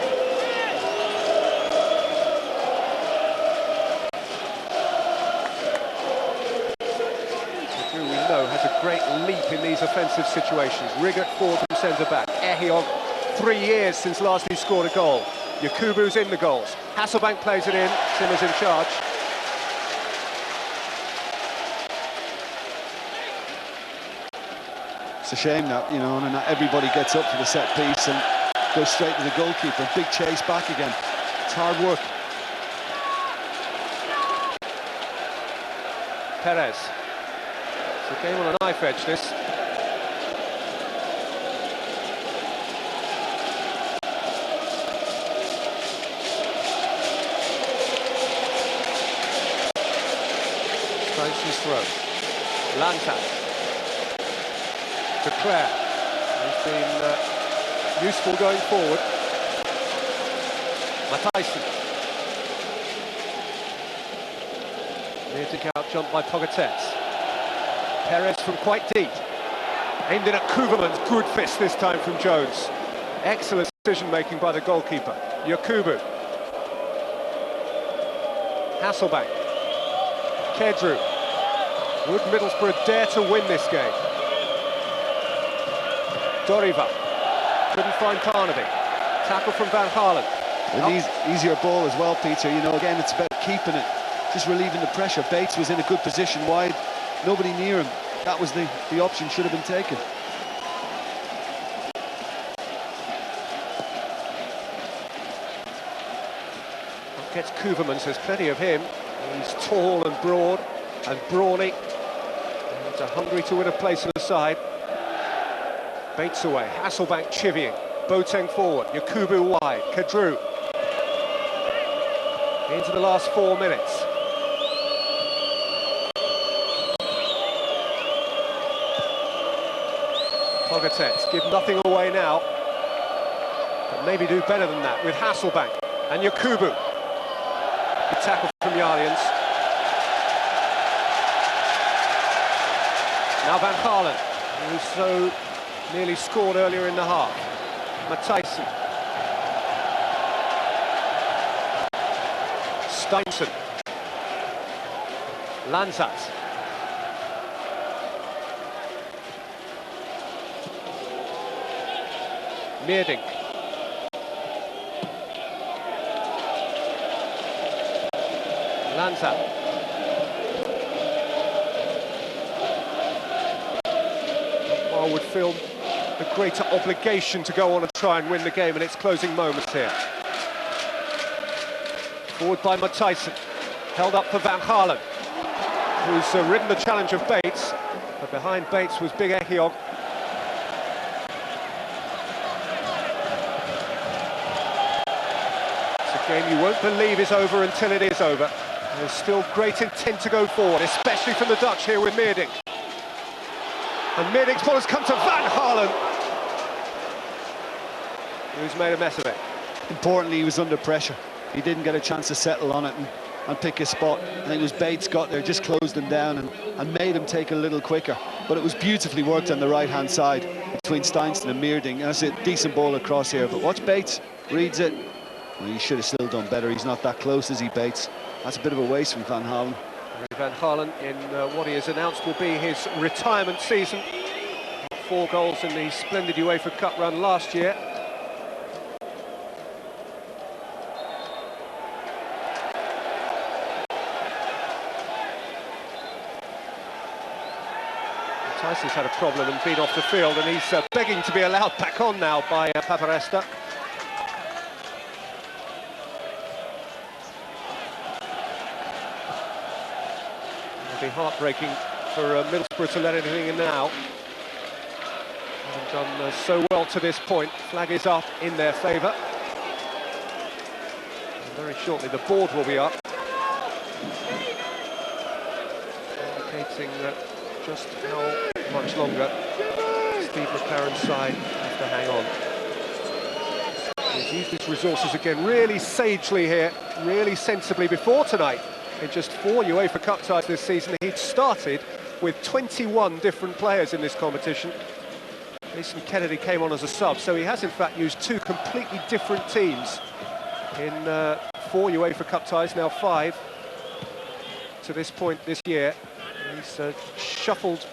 Kedru, we know, has a great leap in these offensive situations. Riggott forward from centre-back. Ehiog, 3 years since last he scored a goal. Yakubu's in the goals. Hasselbank plays it in. Simmer's in charge. It's a shame that, you know, not everybody gets up for the set piece and goes straight to the goalkeeper. Big chase back again. It's hard work. Perez. It's a game on a knife edge, this. Tyson's throw. Lanza. Declare. He's been useful going forward. Matthijssen. Near to out jump by Pogatetz. Perez from quite deep. Aimed in at Koevermans. Good fist this time from Jones. Excellent decision making by the goalkeeper. Yakubu. Hasselbank. Kedru. Would Middlesbrough dare to win this game? Doriva. Couldn't find Carnaby. Tackle from Van Gaalen. An easier ball as well, Peter. You know, again, it's about keeping it, just relieving the pressure. Bates was in a good position wide. Nobody near him. That was the option should have been taken. Gets Koevermans, there's plenty of him. He's tall and broad and brawny. And hungry to win a place on the side. Bates away, Hasselbank chivying. Boateng forward, Yakubu wide, Kedru. Into the last 4 minutes. Pogatetz, give nothing away now. But maybe do better than that with Hasselbank and Yakubu. Good tackle from Jarlians. Now Van Gaalen, who so nearly scored earlier in the half. Matthijssen. Steinson. Lanzat. Meerdink. Lanza. Alkmaar would feel the greater obligation to go on and try and win the game in its closing moments here. Forward by Matthijssen, held up for Van Gaalen, who's ridden the challenge of Bates, but behind Bates was Big Echiog. It's a game you won't believe is over until it is over. There's still great intent to go forward, especially from the Dutch here with Meerdink. And Meerdink's ball has come to Van Gaalen, who's made a mess of it. Importantly, he was under pressure. He didn't get a chance to settle on it and pick a spot. I think it was Bates got there, just closed him down and made him take a little quicker. But it was beautifully worked on the right-hand side between Steinsson and Meerdink. That's a decent ball across here. But watch Bates, reads it. Well, he should have still done better. He's not that close, is he, Bates? That's a bit of a waste from Van Gaalen. Van Gaalen in what he has announced will be his retirement season. 4 goals in the splendid UEFA Cup run last year. Tyson's had a problem and been off the field, and he's begging to be allowed back on now by Paparesta. It'll be heartbreaking for Middlesbrough to let anything in now. Haven't done so well to this point. Flag is up in their favour. And very shortly the board will be up, indicating just how much longer Steve McLaren's side have to hang on. He's used his resources again really sagely here, really sensibly before tonight. In just 4 UEFA Cup ties this season, he'd started with 21 different players in this competition. Mason Kennedy came on as a sub, so he has in fact used 2 completely different teams in 4 UEFA Cup ties, now 5 to this point this year. He's shuffled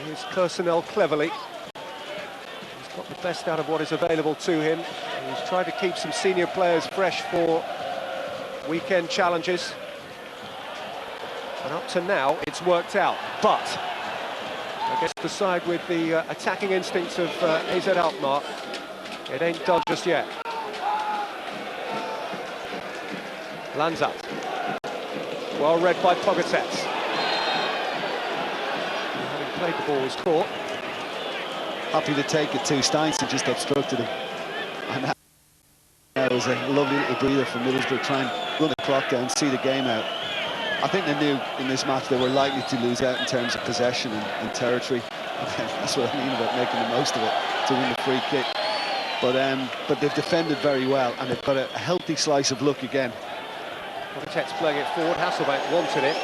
his personnel cleverly. He's got the best out of what is available to him. He's tried to keep some senior players fresh for weekend challenges. And up to now, it's worked out. But I guess the side with the attacking instincts of AZ Alkmaar, it ain't done just yet. Lanzat. Well read by Pogatetz. Played the ball was caught. Happy to take it too. Steinsson just obstructed him. And that was a lovely little breather from Middlesbrough, try and run the clock down, see the game out. I think they knew in this match they were likely to lose out in terms of possession and territory. That's what I mean about making the most of it to win the free kick. But they've defended very well, and they've got a healthy slice of luck again. Pogatetz playing it forward. Hasselbank wanted it.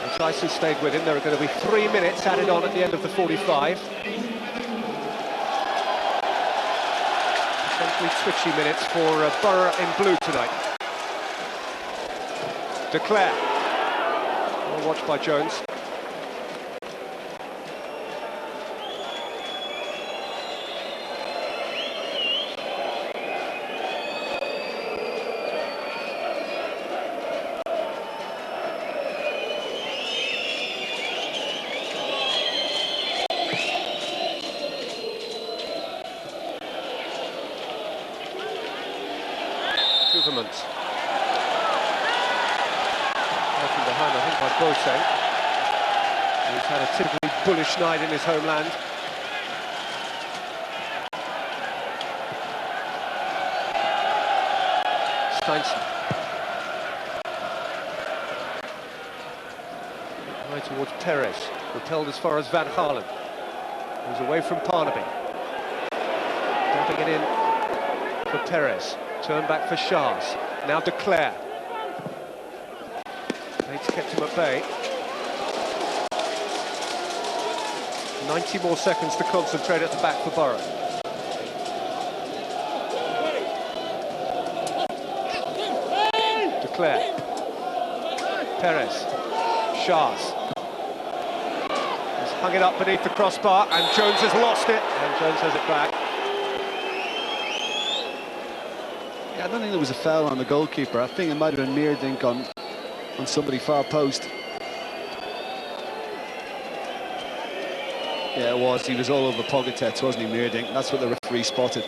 And Tyson stayed with him. There are going to be 3 minutes added on at the end of the 45. Essentially twitchy minutes for Borough in blue tonight. De Cler. Well watched by Jones. From behind, I think, by Bose. He's had a typically bullish night in his homeland. Steinsson. Right towards Perez, repelled as far as Van Gaalen, who's away from Parnaby. Dumping it in for Perez. Turn back for Shahs. Now De Cler. Bates kept him at bay. 90 more seconds to concentrate at the back for Borough. De Cler. Perez. Shahs. He's hung it up beneath the crossbar, and Jones has lost it, and Jones has it back. I don't think there was a foul on the goalkeeper. I think it might have been Meerdink on somebody far post. Yeah, it was. He was all over Pogatetz, wasn't he, Meerdink? That's what the referee spotted.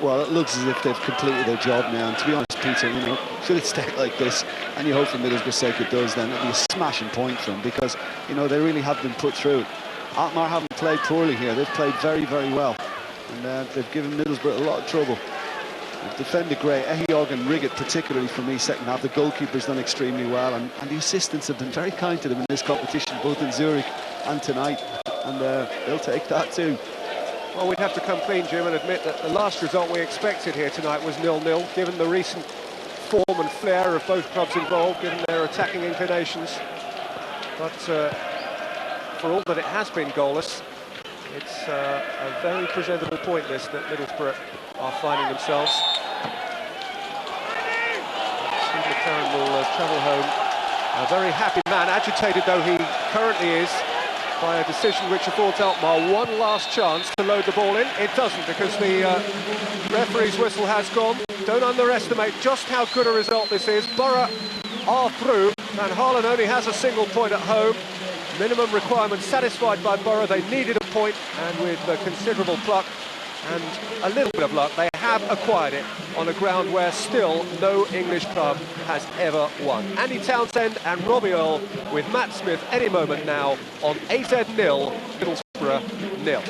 Well, it looks as if they've completed their job now. And to be honest, Peter, you know, should it stay like this, and you hope for Middlesbrough's sake it does, then it'll be a smashing point for them, because, you know, they really have been put through. Alkmaar haven't played poorly here. They've played very, very well. And they've given Middlesbrough a lot of trouble. They've defended great. Ehiog and Riggett, particularly for me, second half. The goalkeeper's done extremely well. And the assistants have been very kind to them in this competition, both in Zurich and tonight. And they'll take that too. Well, we'd have to come clean, Jim, and admit that the last result we expected here tonight was 0-0, given the recent form and flair of both clubs involved, given their attacking inclinations. But for all that it has been goalless, it's a very presentable point, this, that Middlesbrough are finding themselves. Steve McLaren will travel home a very happy man, agitated though he currently is by a decision which affords Alkmaar one last chance to load the ball in. It doesn't, because the referee's whistle has gone. Don't underestimate just how good a result this is. Borough are through. Van Halen only has a single point at home. Minimum requirements satisfied by Borough. They needed a point, and with considerable pluck and a little bit of luck, they have acquired it on a ground where still no English club has ever won. Andy Townsend and Robbie Earle with Matt Smith any moment now on AZ 0, Middlesbrough 0.